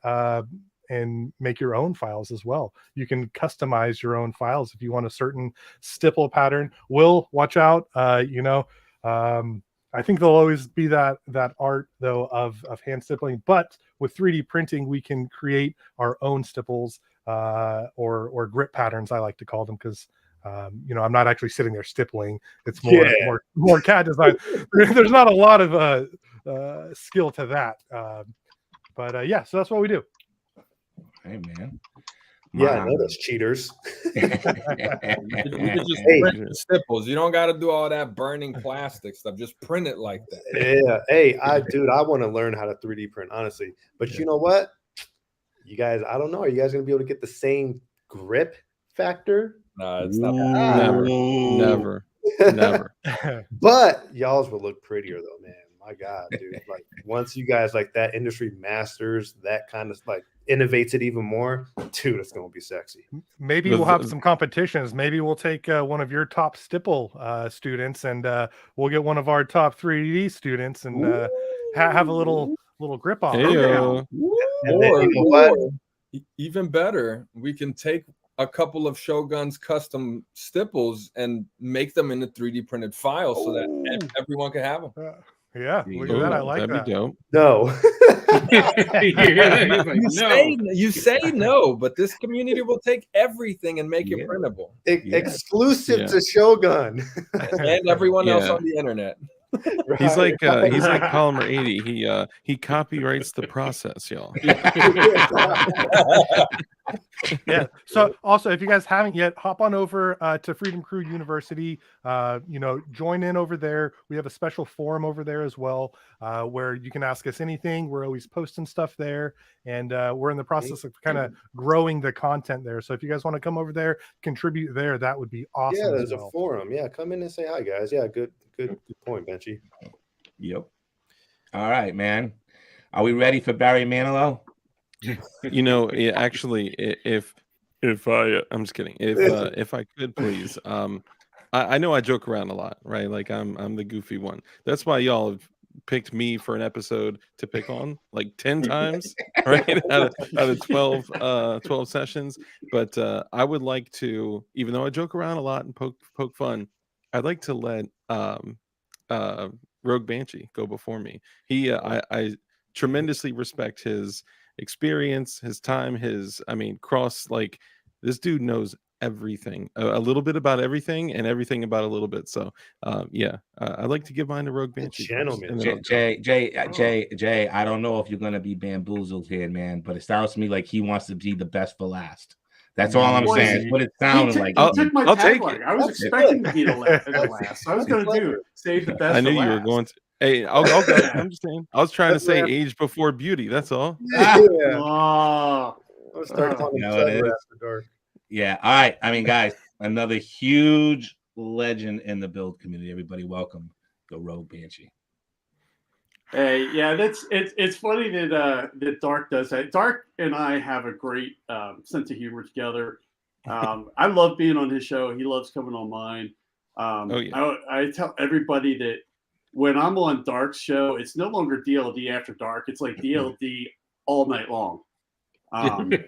make your own files as well. You can customize your own files if you want a certain stipple pattern. Will, watch out. You know, I think there'll always be that art though of hand stippling, but with 3D printing, we can create our own stipples or grip patterns, I like to call them, because you know, I'm not actually sitting there stippling. It's more CAD design. There's not a lot of skill to that, but yeah, so that's what we do. Hey, man. Yeah, I know those cheaters. You could just print the stipples. You don't got to do all that burning plastic stuff. Just print it like that. Yeah. Hey, I want to learn how to 3D print, honestly. But you know what? You guys, I don't know. Are you guys going to be able to get the same grip factor? No, it's not. Never. But y'all's will look prettier though, man. My God, dude. Like once you guys like that industry masters that kind of like innovates it even more, dude, it's gonna be sexy. Maybe we'll have some competitions. Maybe we'll take one of your top stipple students, and we'll get one of our top 3D students, and have a little grip on. Or even better, we can take a couple of Shogun's custom stipples and make them in a 3D printed file so that everyone can have them. Yeah, look at that. I like that'd that. be dope. No. You say no, but this community will take everything and make it printable. Exclusive to Shogun and everyone else on the internet. Right. He's like Polymer80. He copyrights the process, y'all. Yeah. So also, if you guys haven't yet, hop on over to Freedom Crew University. Join in over there. We have a special forum over there as well, where you can ask us anything. We're always posting stuff there, and we're in the process of kind of growing the content there. So if you guys want to come over there, contribute there, that would be awesome. Yeah, there's a forum. Yeah, come in and say hi, guys. Yeah, good point, Benchy. Yep. All right, man. Are we ready for Barry Manilow? Actually, if I'm just kidding. If I could please, I know I joke around a lot, right? Like I'm the goofy one. That's why y'all have picked me for an episode to pick on like 10 times, right? out of 12 sessions. But I would like to, even though I joke around a lot and poke fun, I'd like to let Rogue Banshee go before me. I tremendously respect his experience, his time, this dude knows everything, a little bit about everything and everything about a little bit. So I'd like to give mine to Rogue Banshee. Jay, I don't know if you're gonna be bamboozled here, man, but it sounds to me like he wants to be the best for last. That's all I'm saying. That's what it sounded like. I'll take it. I was expecting to be the last. I was going to save the best. I knew for you last. were going to. Hey, I'll go. I'm just saying. I was trying to say age before beauty. That's all. I'll start calling After Dark. Yeah. All right. I mean, guys, another huge legend in the build community. Everybody, welcome the Rogue Banshee. Hey, yeah, it's funny that Dark does that. Dark and I have a great sense of humor together. I love being on his show. He loves coming on mine. I tell everybody that when I'm on Dark's show, it's no longer DLD After Dark. It's like DLD all night long.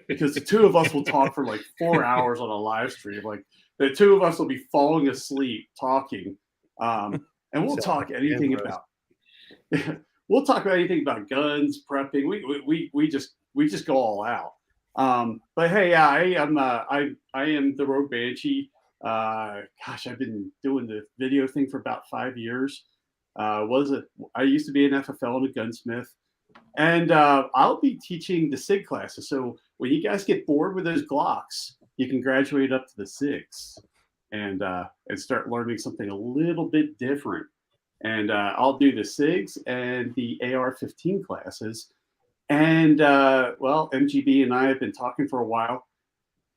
Because the two of us will talk for like 4 hours on a live stream. Like the two of us will be falling asleep talking, and we'll talk anything about. We'll talk about anything about guns, prepping. We just go all out. But hey, yeah, I am the Rogue Banshee. I've been doing the video thing for about 5 years. I used to be an FFL and a gunsmith, and I'll be teaching the SIG classes. So when you guys get bored with those Glocks, you can graduate up to the SIGs and start learning something a little bit different. And I'll do the SIGs and the AR-15 classes. And, MGB and I have been talking for a while.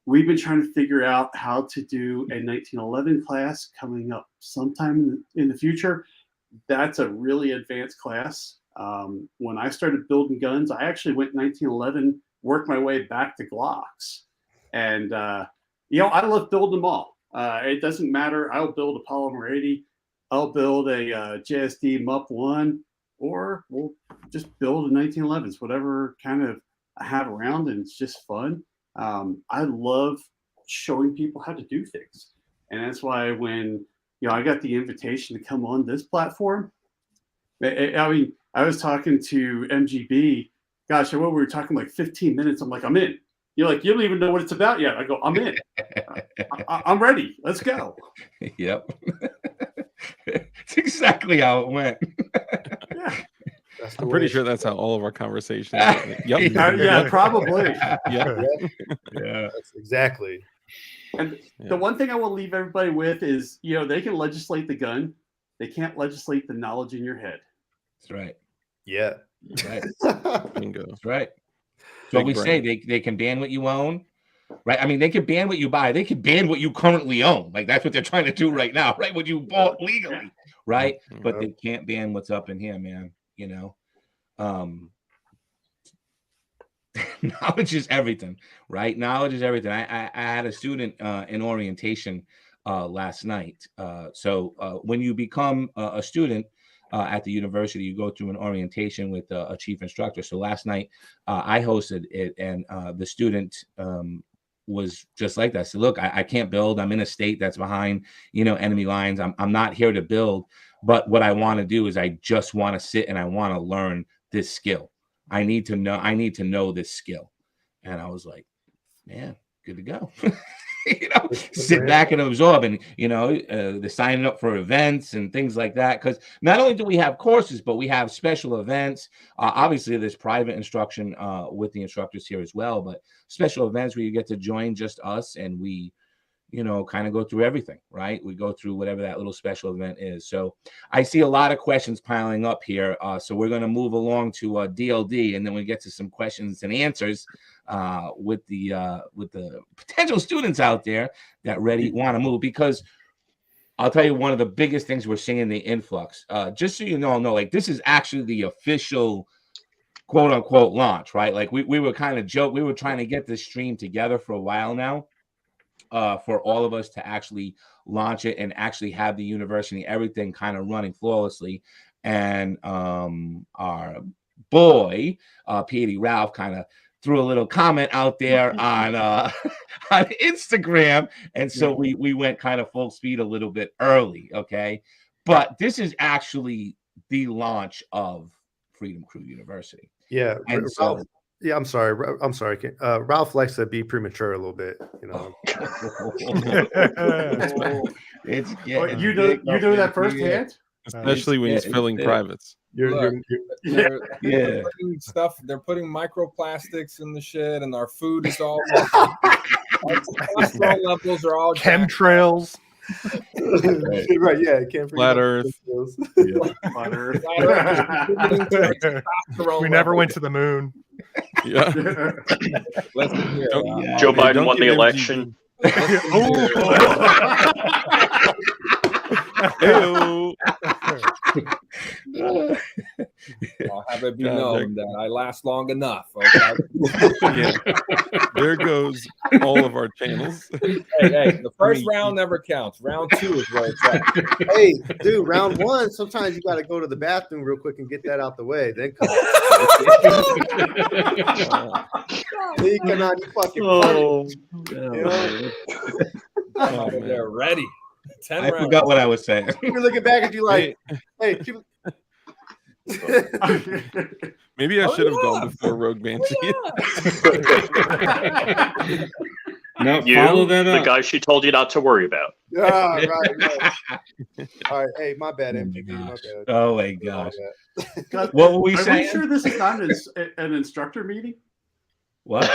We've been trying to figure out how to do a 1911 class coming up sometime in the future. That's a really advanced class. When I started building guns, I actually went 1911, worked my way back to Glocks. And, I love building them all. It doesn't matter. I'll build a Polymer80. I'll build a JSD MUP1, or we'll just build a 1911s, whatever kind of I have around, and it's just fun. I love showing people how to do things. And that's why when, I got the invitation to come on this platform, I was talking to MGB, gosh, we were talking like 15 minutes. I'm like, I'm in. You're like, you don't even know what it's about yet. I go, I'm in. I'm ready. Let's go. Yep. It's exactly how it went. I'm pretty sure that's how all of our conversations went. Yeah, probably. Yeah. That's exactly. And the one thing I will leave everybody with is, they can legislate the gun. They can't legislate the knowledge in your head. That's right. Yeah. Right. Bingo. That's right. So we say they can ban what you own. Right. I mean, they can ban what you buy. They can ban what you currently own. Like that's what they're trying to do right now. Right. What you bought legally. Right. But they can't ban what's up in here, man. Knowledge is everything. Right. Knowledge is everything. I had a student in orientation last night. So when you become a student at the university, you go through an orientation with a chief instructor. So last night I hosted it, and the student was just like that. I said, look, I can't build. I'm in a state that's behind, enemy lines. I'm not here to build. But what I want to do is I just want to sit and I want to learn this skill. I need to know this skill. And I was like, man, good to go. Sit back and absorb, and the signing up for events and things like that. Because not only do we have courses, but we have special events. Obviously, there's private instruction with the instructors here as well, but special events where you get to join just us, and we kind of go through everything, right? We go through whatever that little special event is. So I see a lot of questions piling up here. So we're going to move along to DLD, and then we get to some questions and answers with the potential students out there that want to move. Because I'll tell you, one of the biggest things we're seeing in the influx, just so you all know, like, this is actually the official quote unquote launch, right? Like we were kind of we were trying to get this stream together for a while now. For all of us to actually launch it and actually have the university, everything kind of running flawlessly. And our boy, P80 Ralph, kind of threw a little comment out there on Instagram. And so we went kind of full speed a little bit early, okay? But this is actually the launch of Freedom Crew University. Yeah. And so... Yeah, I'm sorry. Ralph likes to be premature a little bit, It's you know that firsthand, especially when he's filling privates. They're putting stuff. They're putting microplastics in the shit, and our food is all. Our cholesterol levels are all chemtrails. Right, yeah, can't Flat Earth. Flat Earth. We never went to the moon. Yeah. Listen here. Joe Biden won the election. I'll have it be known that I last long enough. Okay? Yeah. There goes all of our channels. Hey, the first round never counts. Round 2 is where it's at. Hey, dude, round 1, sometimes you got to go to the bathroom real quick and get that out the way. Then come on. Then you come out, you fucking they're ready. 10 I rounds. forgot what I was saying. You're looking back at you like, hey, maybe I should have gone before Rogue Banshee. No, You, follow that the up. guy she told you not to worry about. right. All right, hey, my bad, MGB, my bad. Oh my gosh. God, What were we are saying? we sure this is not an instructor meeting? What?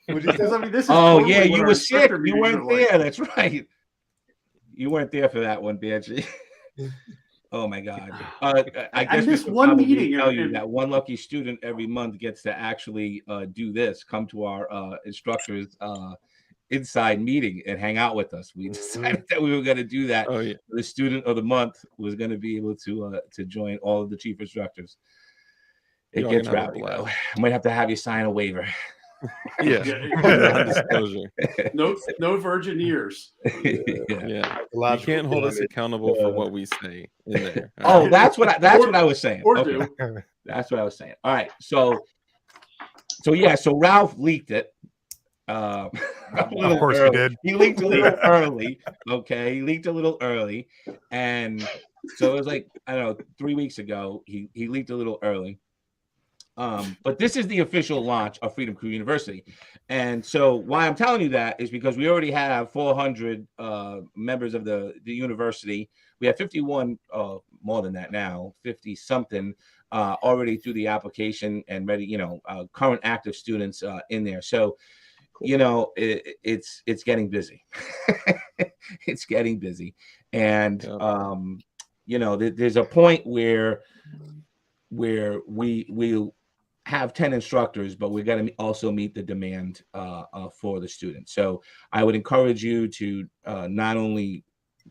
Because I mean, this is Oh totally yeah, what you our were sick. instructor You meetings weren't are like. there. That's right. You weren't there for that one, Banshee. Oh my God! I guess we missed should one probably meeting tell you and- that one lucky student every month gets to actually do this. Come to our instructors inside meeting and hang out with us. We decided that we were going to do that. Oh yeah. The student of the month was going to be able to join all of the chief instructors. It Y'all gets gonna have a rowdy blast. though. I might have to have you sign a waiver. Yeah. Non-disclosure. No virgin ears. Yeah. You can't hold us accountable for what we say in there. Oh, that's what I was saying. Or Okay. do. That's what I was saying. All right. So Ralph leaked it. Of course he did. He leaked a little early. Okay. He leaked a little early. And so it was like, I don't know, 3 weeks ago, he leaked a little early. But this is the official launch of Freedom Crew University. And so why I'm telling you that is because we already have 400 members of the university. We have 51, more than that now, 50 something already through the application and ready, current active students in there. So, it's getting busy. It's getting busy. And, there's a point where we have 10 instructors, but we got to also meet the demand for the students. So I would encourage you to not only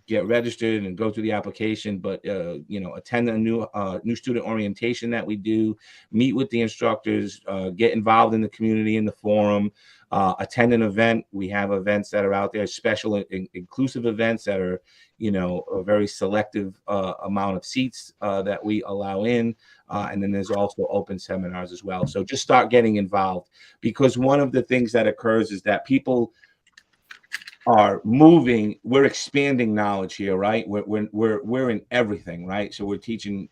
get registered and go through the application, but attend a new student orientation that we do, meet with the instructors, get involved in the community, in the forum, attend an event. We have events that are out there, special inclusive events that are, a very selective amount of seats that we allow in. And then there's also open seminars as well. So just start getting involved, because one of the things that occurs is that people are moving. We're expanding knowledge here, right? We're in everything, right? So we're teaching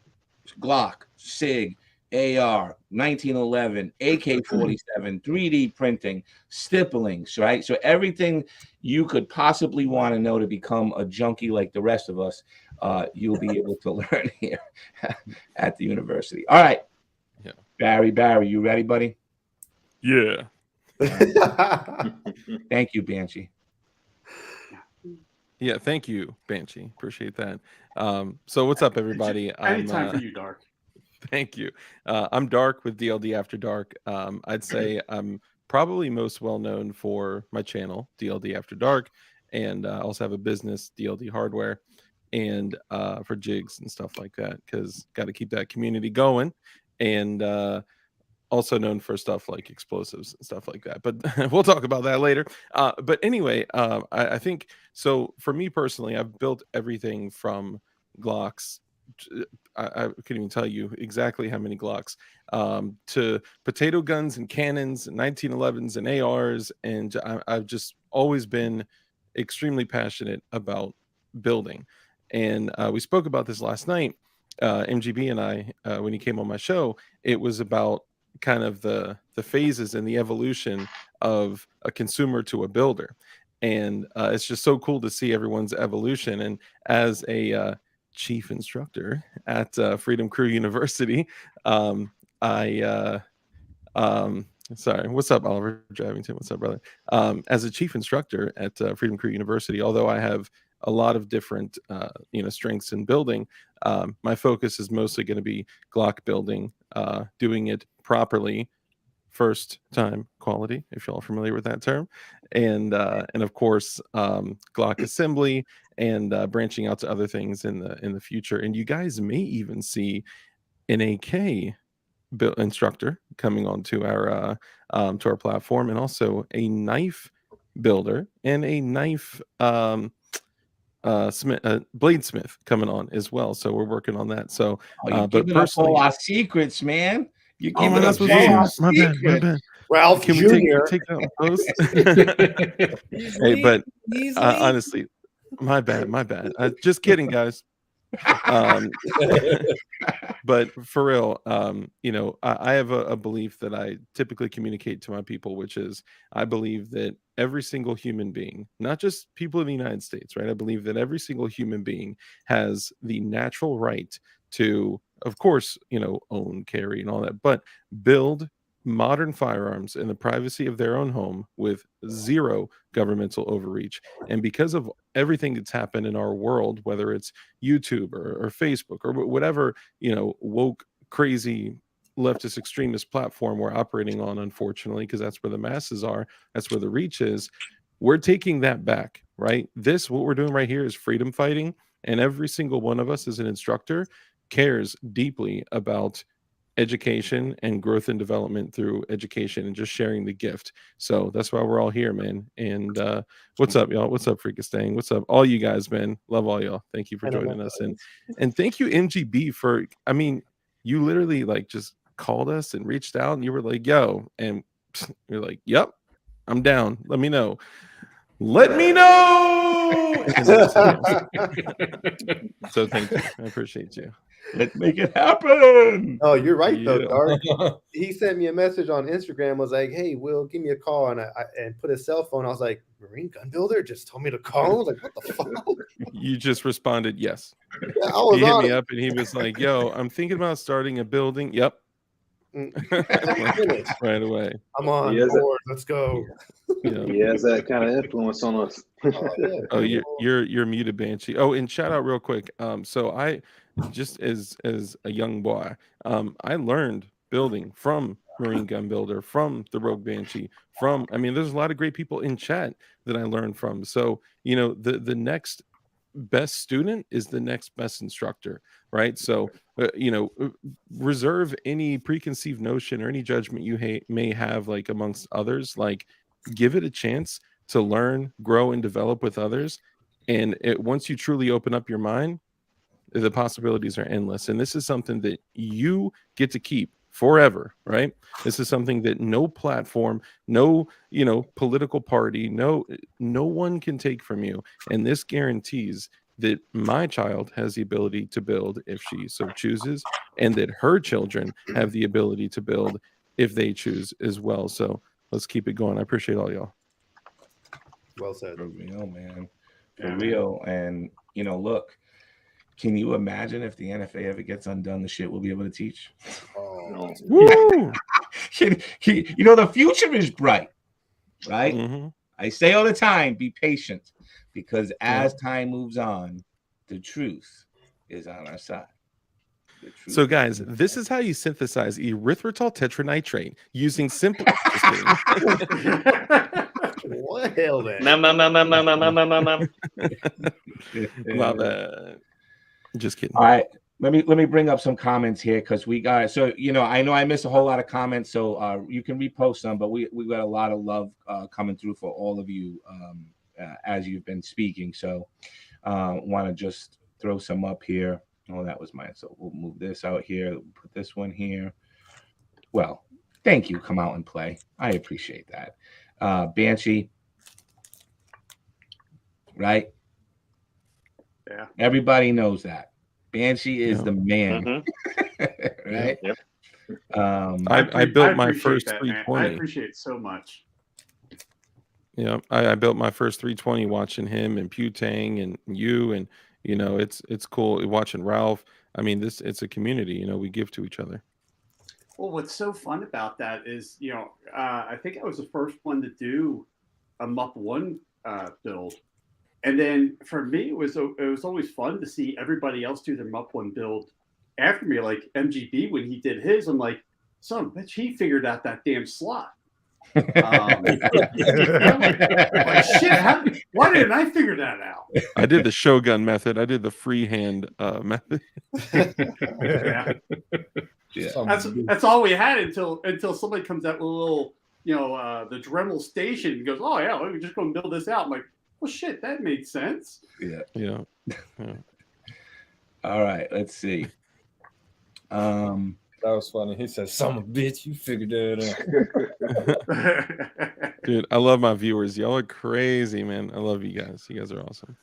Glock, SIG, AR, 1911, AK-47, 3D printing, stippling, right? So everything you could possibly want to know to become a junkie like the rest of us, you'll be able to learn here at the university. All right. Yeah. Barry, you ready, buddy? Yeah. Thank you, Banshee. Yeah, thank you, Banshee. Appreciate that. So what's up, everybody? Anytime for you, Dark. Thank you. I'm Dark with DLD After Dark. I'd say I'm probably most well known for my channel, DLD After Dark, and I also have a business, DLD Hardware, and for jigs and stuff like that, because got to keep that community going, and also known for stuff like explosives and stuff like that. But we'll talk about that later. But anyway, I think, so for me personally, I've built everything from Glocks. I couldn't even tell you exactly how many Glocks, to potato guns and cannons, 1911s and ARs. And I've just always been extremely passionate about building. And we spoke about this last night, MGB and I, when he came on my show. It was about kind of the phases and the evolution of a consumer to a builder. And it's just so cool to see everyone's evolution. And as a chief instructor at Freedom Crew University, sorry, what's up, Oliver Dravington? What's up, brother? As a chief instructor at Freedom Crew University, although I have a lot of different strengths in building, my focus is mostly going to be Glock building, doing it properly, first time quality, if y'all are familiar with that term, and of course Glock assembly, and branching out to other things in the future. And you guys may even see an AK instructor coming onto our to our platform, and also a knife builder and a knife bladesmith coming on as well. So we're working on that. So but personally, all our secrets, man. You oh, giving that's up what's all our up. My bad. Ralph Can Jr. we take out those? Hey, but honestly, my bad. Just kidding, guys. But for real, I have a belief that I typically communicate to my people, which is I believe that every single human being, not just people in the United States, right? I believe that every single human being has the natural right to, of course, own, carry, and all that, but build modern firearms in the privacy of their own home with zero governmental overreach. And because of everything that's happened in our world, whether it's YouTube or Facebook or whatever, woke, crazy, leftist extremist platform we're operating on, unfortunately, because that's where the masses are, that's where the reach is, we're taking that back, right? What we're doing right here is freedom fighting. And every single one of us as an instructor cares deeply about education and growth and development through education and just sharing the gift. So that's why we're all here, man. And what's up, y'all? What's up, Freakistan? What's up, all you guys, man? Love all y'all. Thank you for joining us. And thank you, MGB, for, you literally just called us and reached out, and you were like, yo, and you're like, yep, I'm down. Let me know. Let me know. So thank you. I appreciate you. Let's make it happen. Oh, you're right, though, Dark. He sent me a message on Instagram, was like, hey, Will, give me a call. And and put his cell phone. I was like, Marine Gun Builder just told me to call. I was like, what the fuck? You just responded, yes. Yeah, he hit me up and he was like, yo, I'm thinking about starting a building. Yep. Right away. I'm on board. Let's go. He has that kind of influence on us. Oh, you're muted, Banshee. Oh, and shout out real quick. So I just as a young boy, I learned building from Marine Gun Builder, from the Rogue Banshee, there's a lot of great people in chat that I learned from. So the next best student is the next best instructor, right? So, reserve any preconceived notion or any judgment you may have, like amongst others. Like, give it a chance to learn, grow, and develop with others. And once you truly open up your mind, the possibilities are endless. And this is something that you get to keep forever, right? This is something that no platform, no political party, no one can take from you. And this guarantees that my child has the ability to build if she so chooses, and that her children have the ability to build if they choose as well. So let's keep it going. I appreciate all y'all. Well said. For real, man. For real. And look, can you imagine if the NFA ever gets undone, the shit we'll be able to teach? Oh, Woo! The future is bright, right? Mm-hmm. I say all the time, be patient, because as time moves on, the truth is on our side. So, guys, this is how you synthesize erythritol tetranitrate using simple. what the hell, then? My bad. Just kidding. All right, let me bring up some comments here, because we got I know I missed a whole lot of comments, so you can repost some, but we got a lot of love coming through for all of you as you've been speaking. So want to just throw some up here. Oh, that was mine. So we'll move this out here. Put this one here. Well, thank you. Come out and play. I appreciate that. Banshee, right? Yeah. Everybody knows that. Banshee is the man. Mm-hmm. Right? Yep. I built my first that, 320. I appreciate it so much. Yeah, I built my first 320 watching him and Putang and you, and it's cool watching Ralph. I mean, it's a community. We give to each other. Well, what's so fun about that is, I think I was the first one to do a MUP 1 build. And then for me, it was always fun to see everybody else do their MUP 1 build after me. Like MGB, when he did his, I'm like, son of a bitch, he figured out that damn slot. I'm like, shit, why didn't I figure that out? I did the Shogun method. I did the freehand method. Yeah. That's all we had until somebody comes out with a little, the Dremel station and goes, oh yeah, we're just going to build this out. I'm like, well, shit, that made sense. Yeah. All right, let's see. That was funny. He said, "Son of a bitch, you figured that out." Dude, I love my viewers. Y'all are crazy, man. I love you guys. You guys are awesome.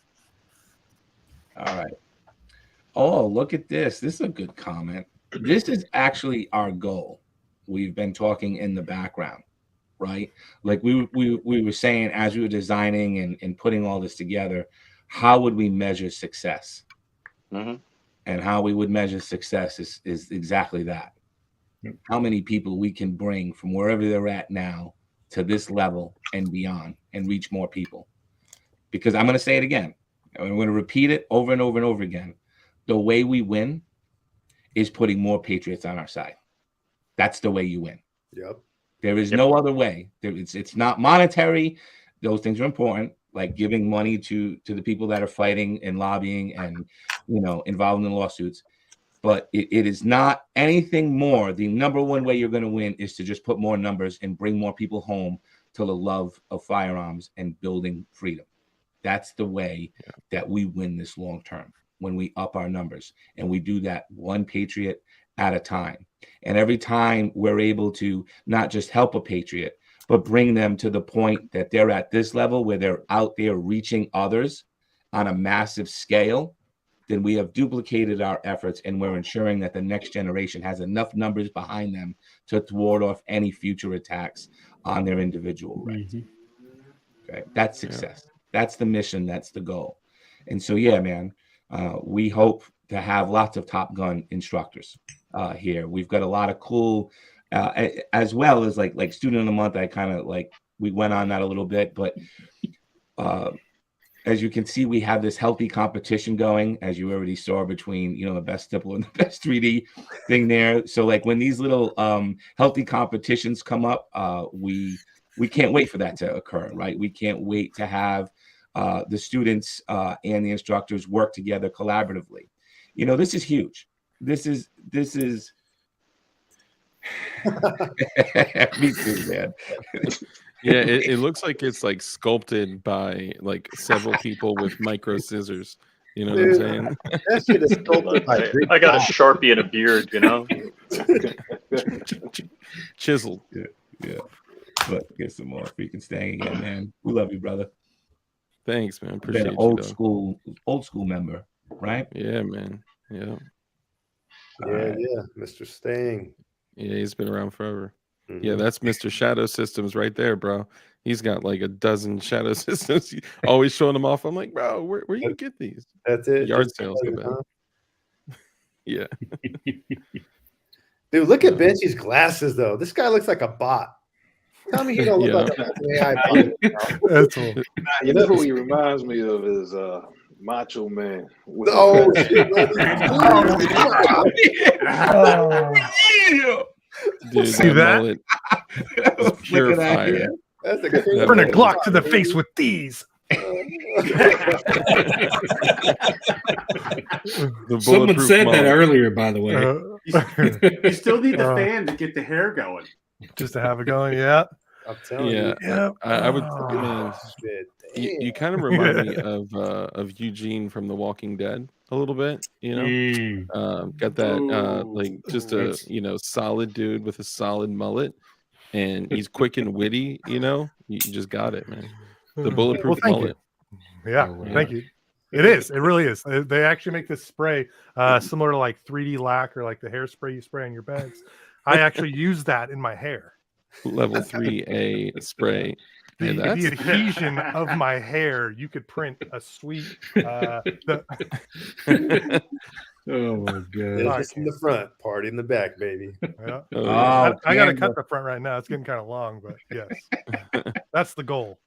All right. Oh, look at this. This is a good comment. This is actually our goal. We've been talking in the background, right? Like we were saying as we were designing and putting all this together, how would we measure success? Mm-hmm. And how we would measure success is exactly that. How many people we can bring from wherever they're at now to this level and beyond and reach more people. Because I'm going to say it again. I'm going to repeat it over and over and over again. The way we win is putting more patriots on our side. That's the way you win. Yep. There is no other way. It's not monetary. Those things are important, like giving money to the people that are fighting and lobbying and involved in lawsuits. But it is not anything more. The number one way you're going to win is to just put more numbers and bring more people home to the love of firearms and building freedom. That's the way that we win this long term, when we up our numbers. And we do that one patriot at a time. And every time we're able to not just help a patriot, but bring them to the point that they're at this level where they're out there reaching others on a massive scale, then we have duplicated our efforts, and we're ensuring that the next generation has enough numbers behind them to thwart off any future attacks on their individual rights. Okay, that's success. That's the mission. That's the goal. And so, man, we hope to have lots of Top Gun instructors here. We've got a lot of cool, as well as like Student of the Month. I kind of we went on that a little bit, but as you can see, we have this healthy competition going, as you already saw, between the best stipple and the best 3D thing there. So when these little healthy competitions come up, we can't wait for that to occur, right? We can't wait to have the students and the instructors work together collaboratively. You know, this is huge. This is me too, man. Yeah, it looks like it's like sculpted by like several people with micro scissors. You know what I'm saying? That shit is sculpted by I got a Sharpie and a beard, you know. Chiseled. Yeah. But get some more freaking staying again, man. We love you, brother. Thanks, man. Been Appreciate an you. old though. school member, right? Yeah, man. Yeah. Yeah, Mr. Stang. Yeah, he's been around forever. Mhm. Yeah, that's Mr. Shadow Systems right there, bro. He's got like a dozen shadow systems. Always showing them off. I'm like, bro, where you get these? That's it. Yard Just sales, because, I bet. Yeah. Dude, look at Benchi's glasses, though. This guy looks like a bot. Tell me he don't look like an AI bot. That's all. You know who he reminds me of is Macho Man. Oh, shit. Dude, See that? mullet is pure fire. That's a That Turn a mullet. Glock to the face with these. The Someone bulletproof said that mullet. earlier, by the way. You still need the fan to get the hair going. Just to have it going, yeah. I'm telling Yeah, you. Yeah. I would. Oh. Man, Shit. you kind of remind me of Eugene from The Walking Dead a little bit. You know, Mm. got that Ooh. like just a solid dude with a solid mullet, and he's quick and witty. You know, you just got it, man. The bulletproof Well, thank mullet. you. Yeah, Oh, wow. thank you. It is. It really is. They actually make this spray similar to like 3D lac or like the hairspray you spray on your bags. I actually use that in my hair. Level 3A spray. The, Yeah, the that's adhesion of my hair, you could print a sweet. Oh my god. Business in the front, party in the back, baby. Yeah. Oh, yeah. I got to cut the front right now. It's getting kind of long, but yes, that's the goal.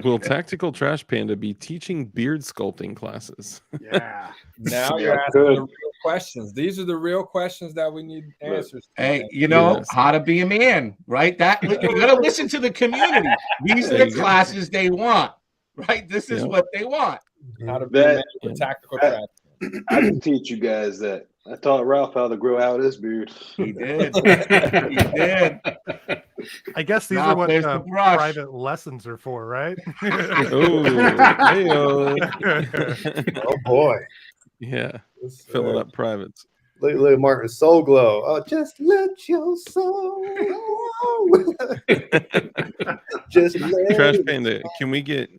Will Tactical Trash Panda be teaching beard sculpting classes? Yeah. Now Yeah, you're asking good. the real questions. These are the real questions that we need answers to. Hey, you know Yes. how to be a man, right? That you gotta listen to the community. These are There the you go. classes they want, right? This is Yeah. what they want. How to be a man Yeah. with tactical I- trash. I can teach you guys that. I taught Ralph how to grow out his beard. He did. He did. I guess these Now are what there's the brush. private lessons are for, right? Oh, hey-o. Oh boy. Yeah, filling up privates. Look at Martin Soul Glow. Oh, just let your soul. Just let Trash it Panda, can we get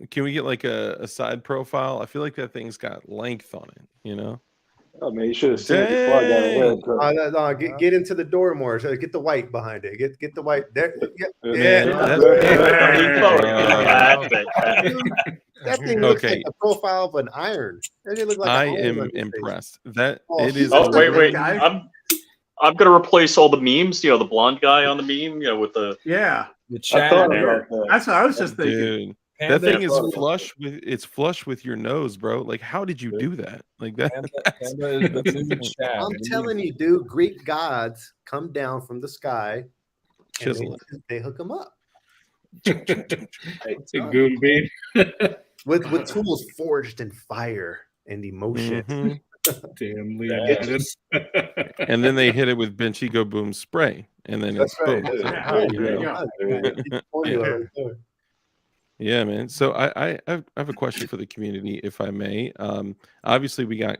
like a side profile? I feel like that thing's got length on it, you know? Oh man, you should have seen it before I got a Dang. haircut. No, get into the door more. So get the white behind it. Get the white there. Man, Yeah. That thing looks Okay. like the profile of an iron. That look like I a hole am on his face. impressed. That Oh, it is. Oh wait, hilarious. wait. I'm gonna replace all the memes. You know, the blonde guy on the meme. You know, with the Yeah. The I chat thought there. about that. That's what I was just thinking. Dude, Panda, that thing is Panda. flush with your nose, bro. Like, how did you do that? Like that? Panda is that's in the chat. I'm telling you, dude, Greek gods come down from the sky and Chisel it. they hook them up It's a goon bean. with tools forged in fire and emotion. Mhm. Damn, Yeah. Leon. And then they hit it with BenchiesGoBoom spray, and then That's it's right. boom. Yeah, You there you know? go. Formula right there. Yeah, man. So I have a question for the community, if I may. Obviously, we got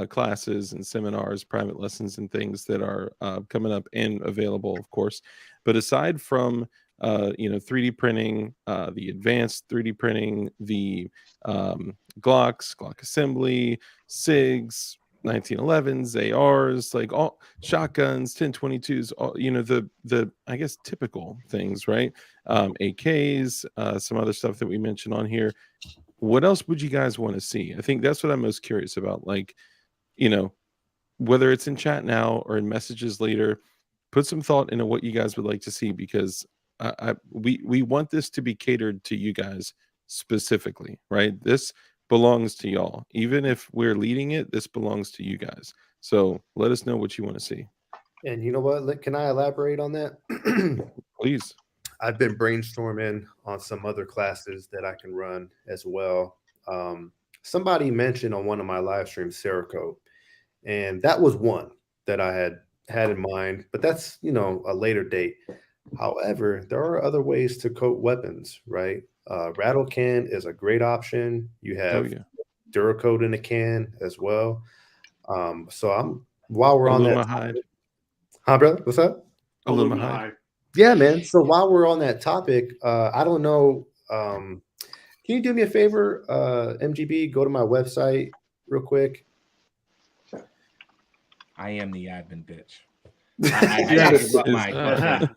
classes and seminars, private lessons, and things that are coming up and available, of course. But aside from 3D printing, the advanced 3D printing, the Glocks, Glock assembly, SIGs, 1911s, ARs, like all shotguns, 1022s, all, the I guess typical things, right? AKs, some other stuff that we mentioned on here. What else would you guys want to see? I think that's what I'm most curious about. Like, whether it's in chat now or in messages later, put some thought into what you guys would like to see, because we want this to be catered to you guys specifically, right? This belongs to y'all. Even if we're leading it, this belongs to you guys. So let us know what you want to see. And you know what? Can I elaborate on that? Please. I've been brainstorming on some other classes that I can run as well. Somebody mentioned on one of my live streams Cerakote, and that was one that I had in mind, but that's, you know, a later date. However, there are other ways to coat weapons, right? Rattle can is a great option. You have Duracoat in a can as well. So while we're on that topic, huh, brother? What's up? Aluminide. Yeah, man. So while we're on that topic, I don't know. Can you do me a favor, MGB? Go to my website real quick. I am the admin, bitch.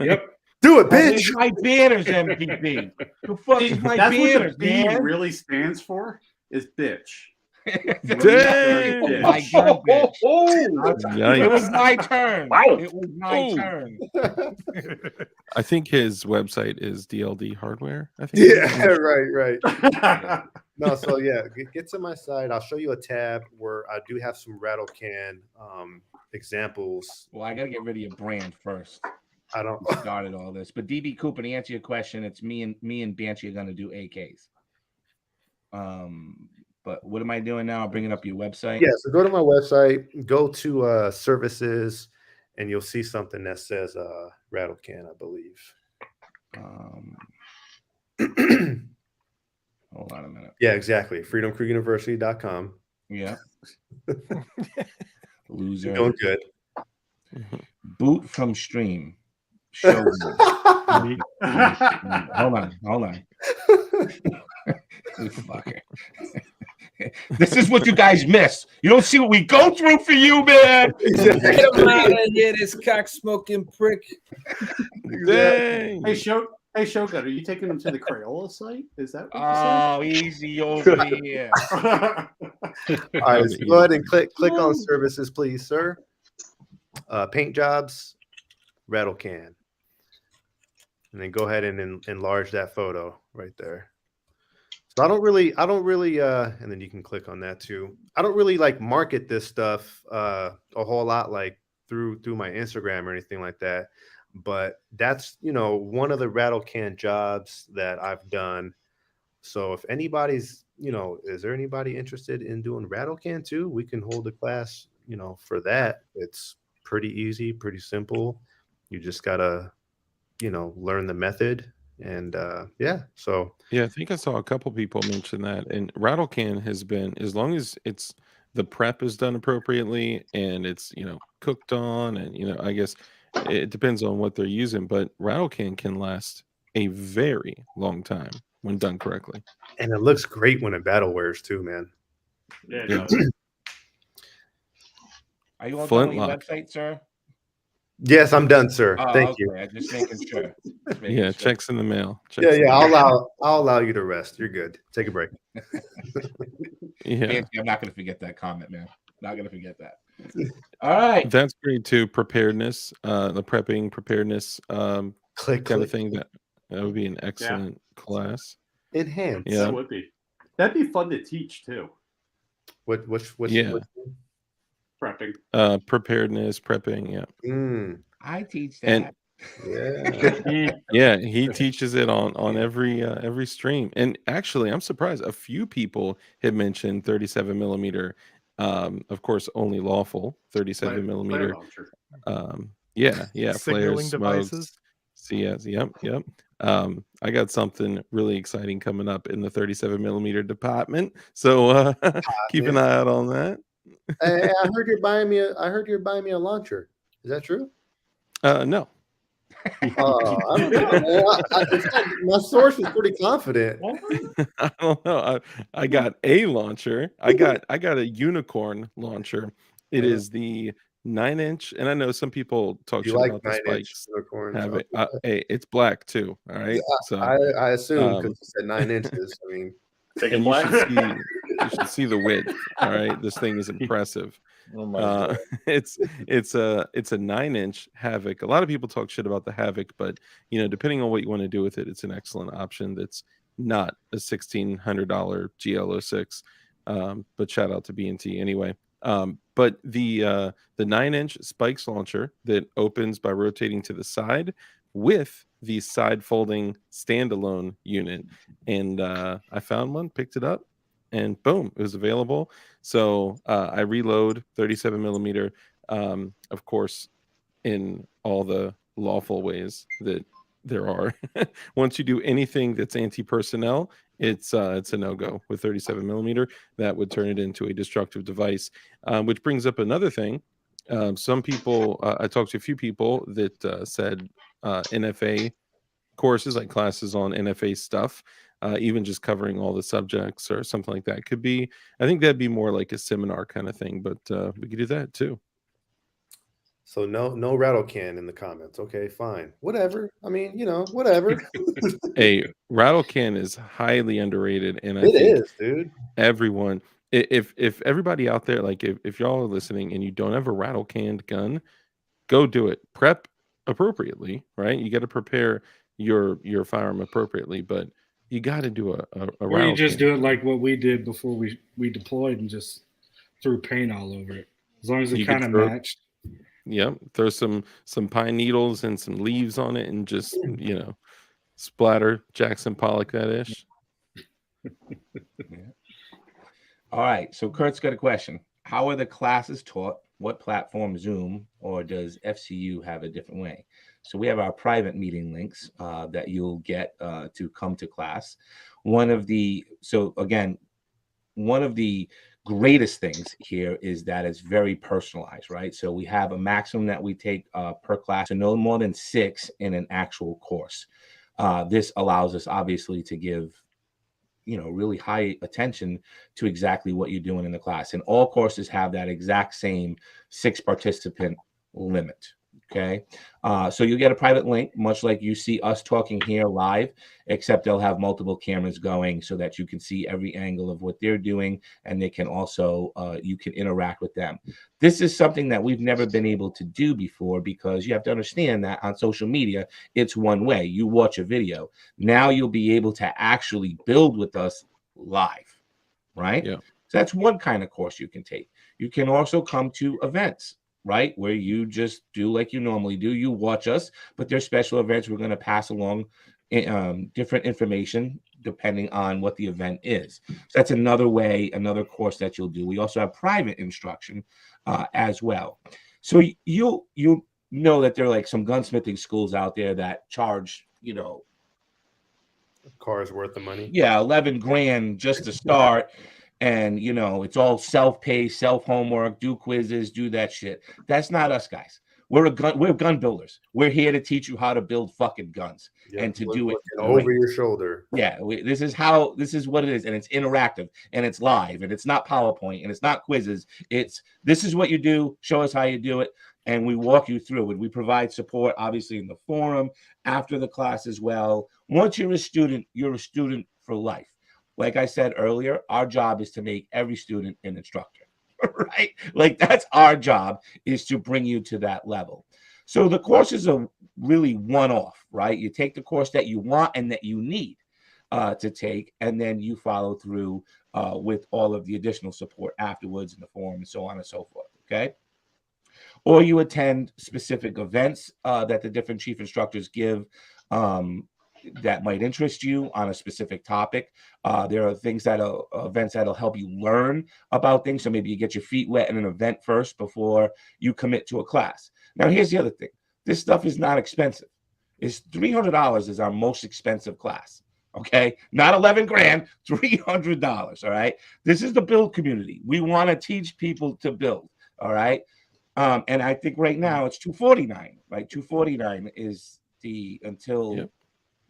Yep. Do it, bitch. My banners, MGB. The fuck is my banners, what the B man? really stands for is bitch. Dang. My gun, bitch. It was my turn. Wow. It was my turn. I think his website is DLD Hardware. I think. Yeah, right. No, so yeah, get to my site. I'll show you a tab where I do have some rattle can examples. Well, I gotta get rid of your brand first. I don't started all this, but DB Cooper, to answer your question, it's me and Banshee are gonna do AKs. But what am I doing now? I'm bringing up your website. Yeah, so go to my website, go to services, and you'll see something that says rattle can, I believe. Hold on a minute. Yeah, exactly. freedomcrewuniversity.com. Yeah. Loser. Doing good. Boot from stream. Shogun. Hold on. You fucker. This is what you guys miss. You don't see what we go through for you, man. Get him out of here, this cock smoking prick. Dang. Hey, Shogun, are you taking them to the Crayola site? Is that what Oh, easy over here. All right, so go ahead and click on services, please, sir. Paint jobs, rattle can. And then go ahead and enlarge that photo right there. So I don't really, and then you can click on that too. I don't really like market this stuff a whole lot, like through my Instagram or anything like that. But that's, you know, one of the rattle can jobs that I've done. So if anybody's, you know, is there anybody interested in doing rattle can too? We can hold a class, you know, for that. It's pretty easy, pretty simple. You just gotta, you know, learn the method. And yeah, I think I saw a couple people mention that. And rattle can has been, as long as it's the prep is done appropriately and it's, you know, cooked on, and, you know, I guess it depends on what they're using, but rattle can last a very long time when done correctly. And it looks great when it battle wears too, man. Yeah. Are you on your website, sir? Yes, I'm done, sir. Thank you. I'm just making sure. Yeah, checks in the mail. I'll allow you to rest. You're good. Take a break. Yeah, I'm not going to forget that comment, man. Not going to forget that. All right, that's great too. Preparedness, the preparedness, kind of thing. That would be an excellent class. Enhance. Yeah, that would be. That'd be fun to teach too. What prepping. Preparedness, prepping. Yeah. I teach that. Yeah, he teaches it on every stream. And actually, I'm surprised. A few people had mentioned 37 millimeter. Of course, only lawful 37 millimeter. Signaling flares, devices. CS. Yep. I got something really exciting coming up in the 37 millimeter department. So keep an eye out on that. Hey, I heard you're buying me a launcher. Is that true? No. I don't know. My source is pretty confident. I don't know. I got a launcher. I got a unicorn launcher. It is the 9-inch, and I know some people talk shit about the spikes. Have it. Hey, it's black too. All right. Yeah, so I assume because you said 9 inches. I mean, and you should see the width. All right, this thing is impressive. Oh my God. It's a 9-inch Havoc. A lot of people talk shit about the Havoc, but you know, depending on what you want to do with it, it's an excellent option. That's not a $1,600 GL06. But shout out to B&T anyway. But the 9-inch Spikes launcher that opens by rotating to the side with the side folding standalone unit, and I found one, picked it up. and boom, it was available. So I reload 37 millimeter, of course, in all the lawful ways that there are. Once you do anything that's anti-personnel, it's a no-go with 37 millimeter. That would turn it into a destructive device, which brings up another thing. Some people, I talked to a few people that said NFA courses, like classes on NFA stuff, even just covering all the subjects or something like that could be, I think that'd be more like a seminar kind of thing, but we could do that too. So no rattle can in the comments. Okay, fine. Whatever. I mean, whatever. A rattle can is highly underrated, and I It think is, dude. everyone, if everybody out there, like if y'all are listening and you don't have a rattle canned gun, go do it. Prep appropriately, right? You got to prepare your firearm appropriately, but you got to do a Or rattle you just can. do it like what we did before we deployed and just threw paint all over it. As long as it You could kind of throw- matched. Yep, throw some pine needles and some leaves on it, and just splatter Jackson Pollock that ish. All right, so Kurt's got a question. How are the classes taught? What platform? Zoom, or does FCU have a different way? So we have our private meeting links that you'll get to come to class. One of the greatest things here is that it's very personalized, right? So we have a maximum that we take per class, so no more than 6 in an actual course. This allows us obviously to give really high attention to exactly what you're doing in the class. And all courses have that exact same 6 participant limit. Okay. So you get a private link, much like you see us talking here live, except they'll have multiple cameras going so that you can see every angle of what they're doing. And they can also, you can interact with them. This is something that we've never been able to do before, because you have to understand that on social media, it's one way. You watch a video. Now you'll be able to actually build with us live, right? Yeah. So that's one kind of course you can take. You can also come to events, right, where you just do like you normally do. You watch us, but there's special events we're going to pass along different information depending on what the event is. So that's another way, another course that you'll do. We also have private instruction as well. So you'll know that there are like some gunsmithing schools out there that charge, Car's worth the money. Yeah, 11 grand just to start. And, it's all self-paced, self-homework, do quizzes, do that shit. That's not us, guys. We're gun builders. We're here to teach you how to build fucking guns and to do it over your shoulder. Yeah, this is what it is, and it's interactive, and it's live, and it's not PowerPoint, and it's not quizzes. This is what you do. Show us how you do it, and we walk you through it. We provide support, obviously, in the forum, after the class as well. Once you're a student for life. Like I said earlier, our job is to make every student an instructor, right? Like that's our job, is to bring you to that level. So the courses are really one-off, right? You take the course that you want and that you need to take, and then you follow through with all of the additional support afterwards in the forum and so on and so forth, okay? Or you attend specific events that the different chief instructors give that might interest you on a specific topic. There are events that'll help you learn about things. So maybe you get your feet wet in an event first before you commit to a class. Now, here's the other thing. This stuff is not expensive. It's $300 is our most expensive class. Okay, not 11 grand, $300. All right. This is the build community. We want to teach people to build. All right. And I think right now it's $249. Right, $249 is until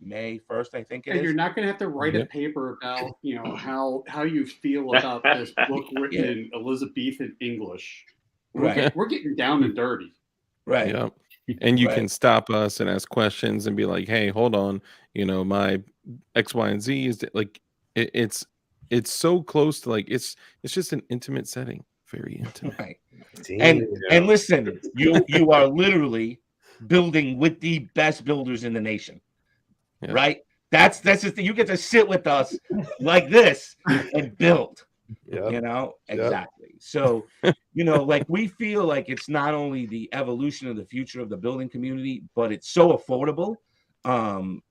May 1st, I think it is. And you're not going to have to write a paper about, how you feel about this book written in Elizabethan English. Right. We're getting down and dirty. Right. Yeah. And you can stop us and ask questions and be like, hey, hold on, my X, Y, and Z is like, it's so close to, like, it's just an intimate setting. Very intimate. Right. And listen, you are literally building with the best builders in the nation. Yeah. Right? That's just you get to sit with us like this and build. Exactly. So, like we feel like it's not only the evolution of the future of the building community, but it's so affordable. And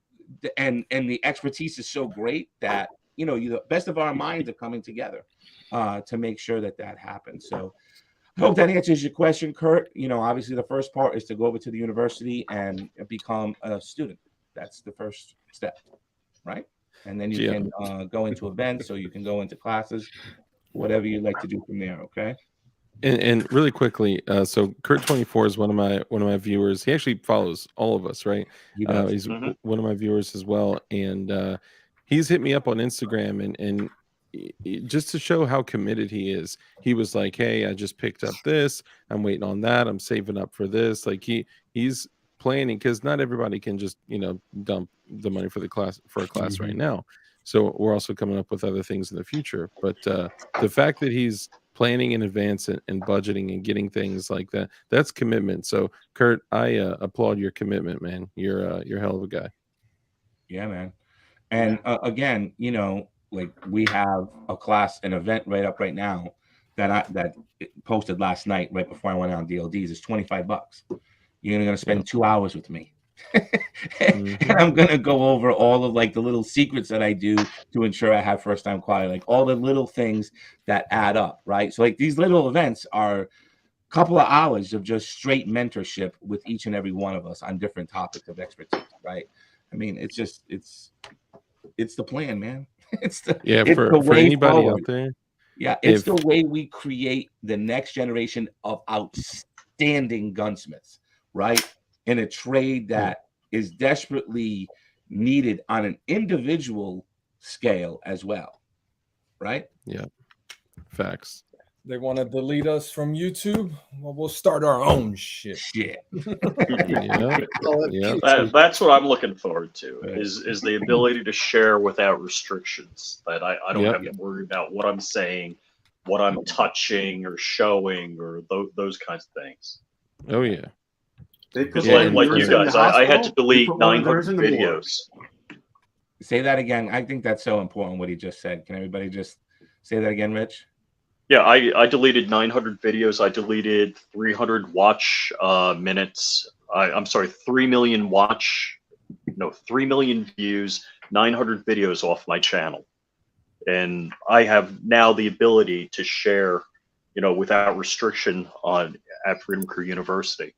the expertise is so great that, the best of our minds are coming together to make sure that happens. So I hope that answers your question, Kurt. Obviously the first part is to go over to the university and become a student. That's the first step, right? And then you can go into events, so you can go into classes, whatever you'd like to do from there. Okay. And really quickly, so Kurt24 is one of my viewers. He actually follows all of us, right? He's one of my viewers as well, and he's hit me up on Instagram, and just to show how committed he is. He was like, "Hey, I just picked up this. I'm waiting on that. I'm saving up for this." Like he's planning, because not everybody can just dump the money for a class right now. So we're also coming up with other things in the future. But the fact that he's planning in advance and budgeting and getting things like that's commitment. So Kurt, I applaud your commitment, man. You're a hell of a guy. Yeah, man. And again, like we have an event right now that posted last night right before I went on DLDs. It's $25. You're going to spend 2 hours with me. And I'm going to go over all of like the little secrets that I do to ensure I have first time quality, like all the little things that add up, right? So like these little events are a couple of hours of just straight mentorship with each and every one of us on different topics of expertise, right? I mean, it's the plan, man. For anybody out there. Yeah, it's the way we create the next generation of outstanding gunsmiths, right? In a trade that is desperately needed on an individual scale as well, right? Yeah, facts. They want to delete us from YouTube. Well, we'll start our own shit. That's what I'm looking forward to. Is the ability to share without restrictions. That I don't have to worry about what I'm saying, what I'm touching or showing, or those kinds of things. Oh yeah. Because like you guys, I had to delete 900 videos. Say that again. I think that's so important what he just said. Can everybody just say that again, Rich? Yeah, I deleted 900 videos. I deleted 300 watch minutes. I'm sorry, 3 million views, 900 videos off my channel. And I have now the ability to share, without restriction at Freedom Crew University.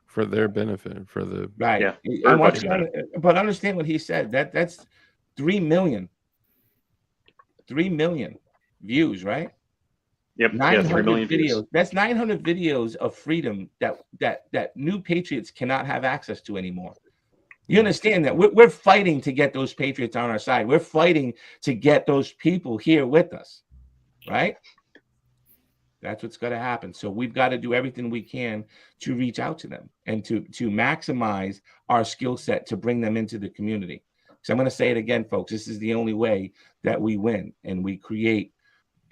For their benefit, for the right. Yeah. But understand what he said. That's 3 million. 3 million views, right? Yep. 900 million videos. Views. That's 900 videos of freedom that new patriots cannot have access to anymore. You understand that we're fighting to get those patriots on our side. We're fighting to get those people here with us, right? That's what's going to happen. So we've got to do everything we can to reach out to them and to maximize our skill set to bring them into the community. So I'm going to say it again, folks. This is the only way that we win and we create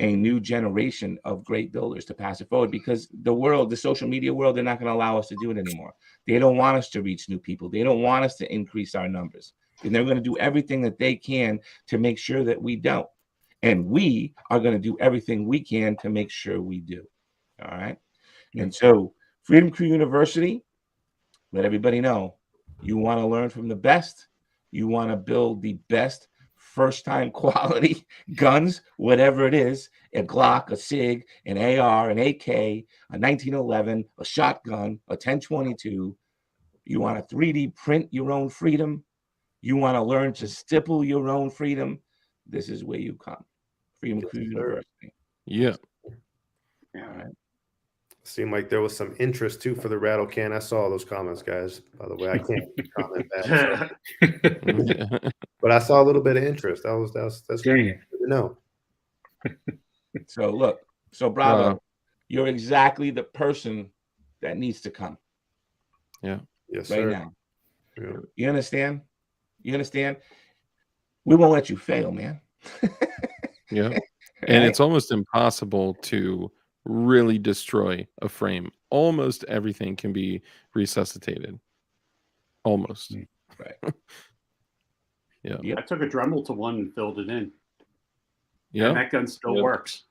a new generation of great builders to pass it forward, because the social media world, they're not going to allow us to do it anymore. They don't want us to reach new people. They don't want us to increase our numbers. And they're going to do everything that they can to make sure that we don't. And we are going to do everything we can to make sure we do. All right. And so Freedom Crew University, let everybody know, you want to learn from the best. You want to build the best first time quality guns, whatever it is, a Glock, a SIG, an AR, an AK, a 1911, a shotgun, a 1022. You want to 3D print your own freedom. You want to learn to stipple your own freedom. This is where you come. Freedom Crew University. Yeah. All right. Seemed like there was some interest too for the rattle can. I saw those comments, guys. By the way, I can't comment back. But I saw a little bit of interest. That's good to know. So look, Bravo, you're exactly the person that needs to come. Yeah. Yes, right sir. now. Yeah. You understand? You understand? We won't let you fail, man. Yeah. And it's almost impossible to really destroy a frame. Almost everything can be resuscitated. Almost. Right. Yeah. I took a Dremel to one and filled it in. Yeah. And that gun still works.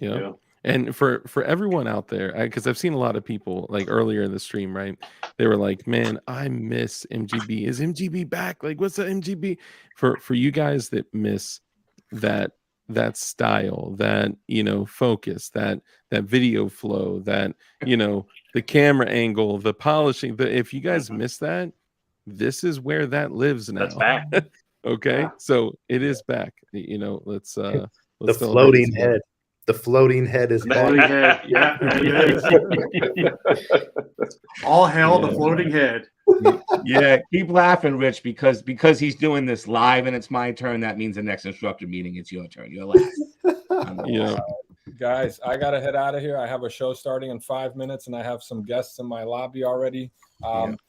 Yeah. And for everyone out there, because I've seen a lot of people like earlier in the stream, right? They were like, "Man, I miss MGB. Is MGB back? Like, what's the MGB?" For you guys that miss that style, that focus, that video flow, that the camera angle, the polishing. If you guys miss that, this is where that lives now. That's back. Okay, so it is back. Let's the celebrate floating head. The floating head is Floating back. head. Yeah, it is. All hail the floating head. Yeah, keep laughing, Rich, because he's doing this live and it's my turn. That means the next instructor meeting, it's your turn. You're last. Yeah. Guys, I gotta head out of here. I have a show starting in 5 minutes, and I have some guests in my lobby already.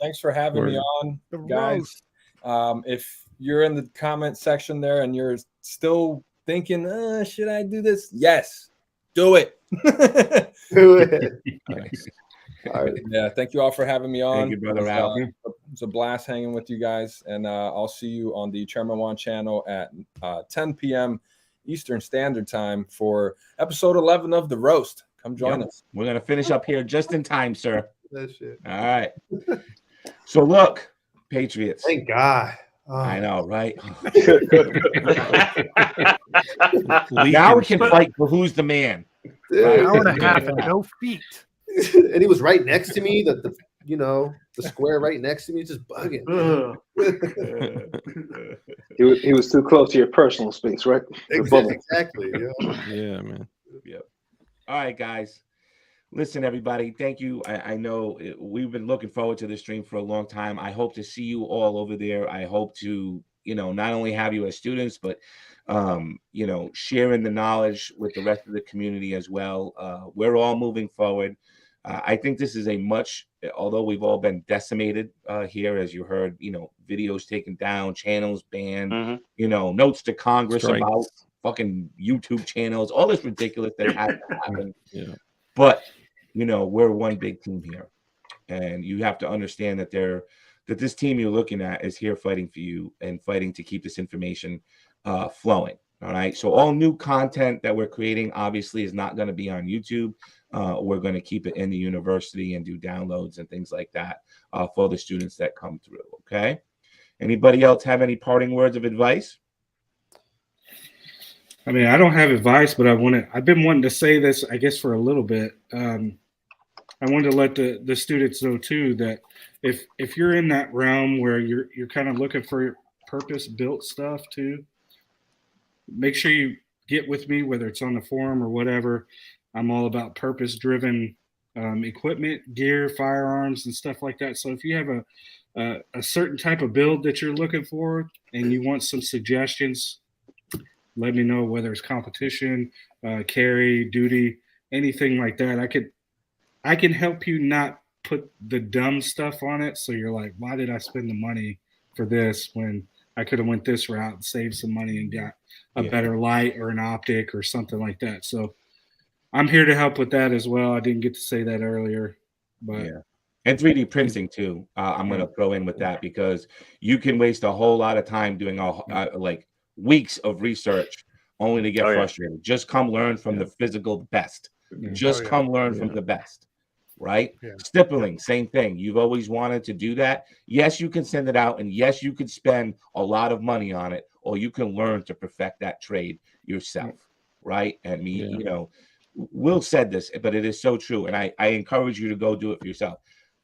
Thanks for having me on, guys. If you're in the comment section there and you're still thinking, should I do this? Yes, do it. Do it. Nice. All right. Yeah, thank you all for having me on. Thank you, brother Ralph. It's a blast hanging with you guys, and I'll see you on the Chairman Juan channel at 10 p.m. Eastern Standard Time for episode 11 of The Roast. Come join us. We're going to finish up here just in time, sir. That shit. All right. So look, Patriots. Thank God. Oh. I know, right? Now we can fight for who's the man. Dude. Hour and a half and no feet. And he was right next to me. The square right next to me, just bugging. He was too close to your personal space, right? Exactly. Yeah, man. Yep. All right, guys. Listen, everybody. Thank you. I know we've been looking forward to this stream for a long time. I hope to see you all over there. I hope to, not only have you as students, but sharing the knowledge with the rest of the community as well. We're all moving forward. I think this is although we've all been decimated here, as you heard, videos taken down, channels banned, notes to Congress about fucking YouTube channels, all this ridiculous that has to happen. Yeah. But, we're one big team here. And you have to understand that this team you're looking at is here fighting for you and fighting to keep this information flowing. All right. So all new content that we're creating obviously is not going to be on YouTube. We're going to keep it in the university and do downloads and things like that for the students that come through. Okay. Anybody else have any parting words of advice? I mean, I don't have advice, but I've been wanting to say this, I guess, for a little bit. I wanted to let the students know too that if you're in that realm where you're kind of looking for purpose-built stuff too, make sure you get with me, whether it's on the forum or whatever. I'm all about purpose-driven equipment, gear, firearms, and stuff like that. So if you have a certain type of build that you're looking for and you want some suggestions, let me know, whether it's competition, carry, duty, anything like that. I can help you not put the dumb stuff on it. So you're like, why did I spend the money for this when I could have went this route and saved some money and got a better light or an optic or something like that. So I'm here to help with that as well. I didn't get to say that earlier, but and 3D printing too. I'm going to throw in with that because you can waste a whole lot of time doing like weeks of research only to get frustrated. Just come learn from the physical best. Just come learn from the best. Right? Stippling, same thing. You've always wanted to do that. Yes, you can send it out, and yes, you could spend a lot of money on it, or you can learn to perfect that trade yourself. Right? And Will said this, but it is so true. And I encourage you to go do it for yourself.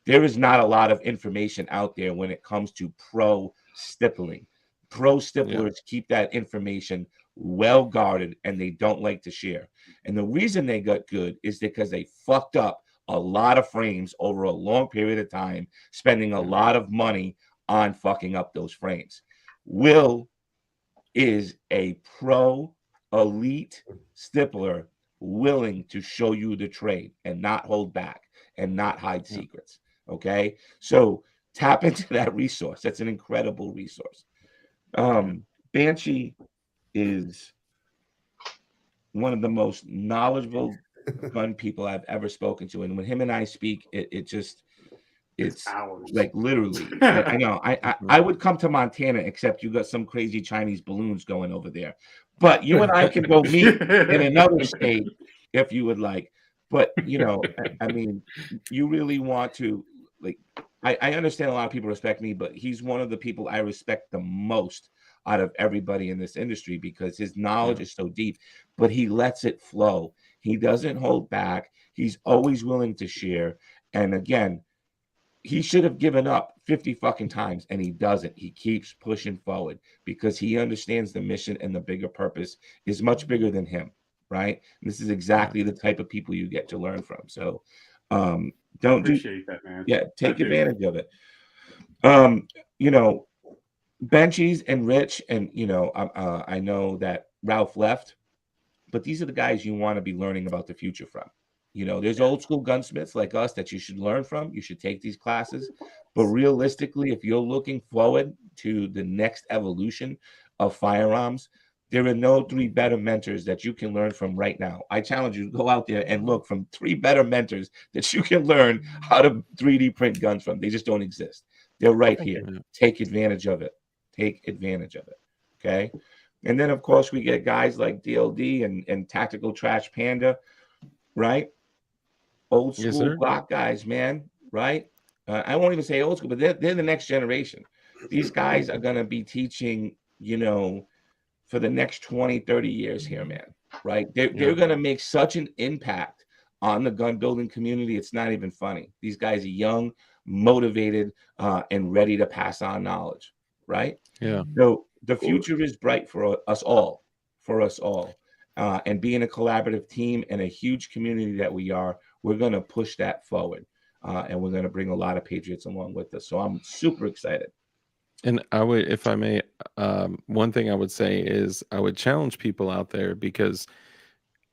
There is not a lot of information out there when it comes to pro stippling. Pro stipplers keep that information well guarded and they don't like to share. And the reason they got good is because they fucked up a lot of frames over a long period of time, spending a lot of money on fucking up those frames. Will is a pro elite stippler willing to show you the trade and not hold back and not hide secrets. Okay. So tap into that resource. That's an incredible resource. Banshee is one of the most knowledgeable gun people I've ever spoken to. And when him and I speak, it's hours. Like literally. I know. I would come to Montana, except you got some crazy Chinese balloons going over there. But you and I can go meet in another state if you would like. But I mean, you really want to I understand a lot of people respect me, but he's one of the people I respect the most out of everybody in this industry because his knowledge is so deep, but he lets it flow. He doesn't hold back. He's always willing to share. And again, he should have given up 50 fucking times, and he doesn't. He keeps pushing forward because he understands the mission and the bigger purpose is much bigger than him, right? And this is exactly the type of people you get to learn from. So don't appreciate that, man. Yeah, take advantage of it. You know, Benchies and Rich, and you know, I know that Ralph left, but these are the guys you want to be learning about the future from. You know, there's old school gunsmiths like us that you should learn from. You should take these classes. But realistically, if you're looking forward to the next evolution of firearms, there are no 3 better mentors that you can learn from right now. I challenge you to go out there and look from 3 better mentors that you can learn how to 3D print guns from. They just don't exist. They're right here. Take advantage of it. Take advantage of it. Okay. And then, of course, we get guys like DLD and Tactical Trash Panda, right? Old school Glock guys, man, right? I won't even say old school, but they're the next generation. These guys are going to be teaching, you know, for the next 20, 30 years here, man, right? They're going to make such an impact on the gun building community. It's not even funny. These guys are young, motivated, and ready to pass on knowledge, right? Yeah. So the future is bright for us all, and being a collaborative team and a huge community that we are, we're going to push that forward, and we're going to bring a lot of patriots along with us. So I'm super excited. And I would, if I may, one thing I would say is I would challenge people out there, because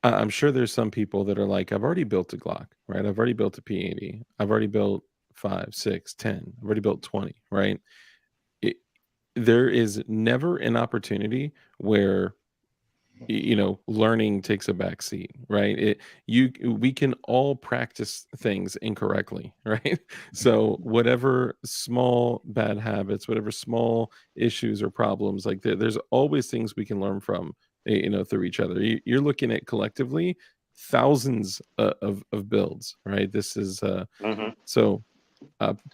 I'm sure there's some people that are like, I've already built a Glock, right? I've already built a P80. I've already built 5, 6, 10. I've already built 20, right? There is never an opportunity where, you know, learning takes a back seat, right? We can all practice things incorrectly, right? So whatever small bad habits, whatever small issues or problems, like there's always things we can learn from, you know, through each other. You're looking at collectively thousands of builds, right? This is so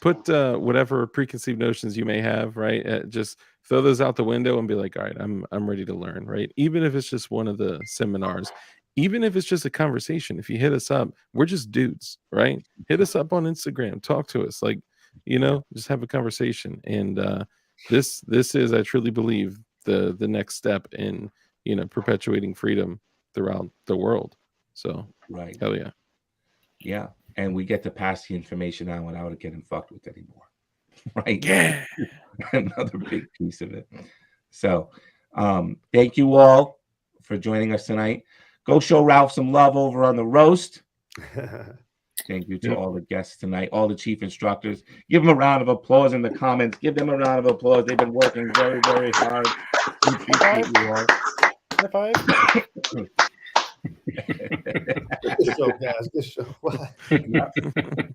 put whatever preconceived notions you may have, right? Just throw those out the window and be like, all right, I'm ready to learn, right? Even if it's just one of the seminars, even if it's just a conversation. If you hit us up, we're just dudes, right? Hit us up on Instagram, talk to us, like, you know, just have a conversation. And this is, I truly believe, the next step in, you know, perpetuating freedom throughout the world. So right, hell yeah. Yeah. And we get to pass the information on without it getting fucked with anymore. Right? Yeah. Another big piece of it. So thank you all for joining us tonight. Go show Ralph some love over on the roast. Thank you to all the guests tonight, all the chief instructors. Give them a round of applause in the comments. Give them a round of applause. They've been working very, very hard. We appreciate you all. High five. Good show, guys. Good show.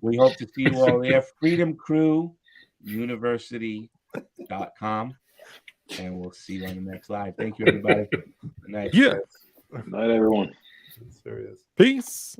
We hope to see you all there. freedomcrewuniversity.com, and we'll see you on the next live. Thank you, everybody. Good night. Yeah. Good night, everyone. Serious. Peace.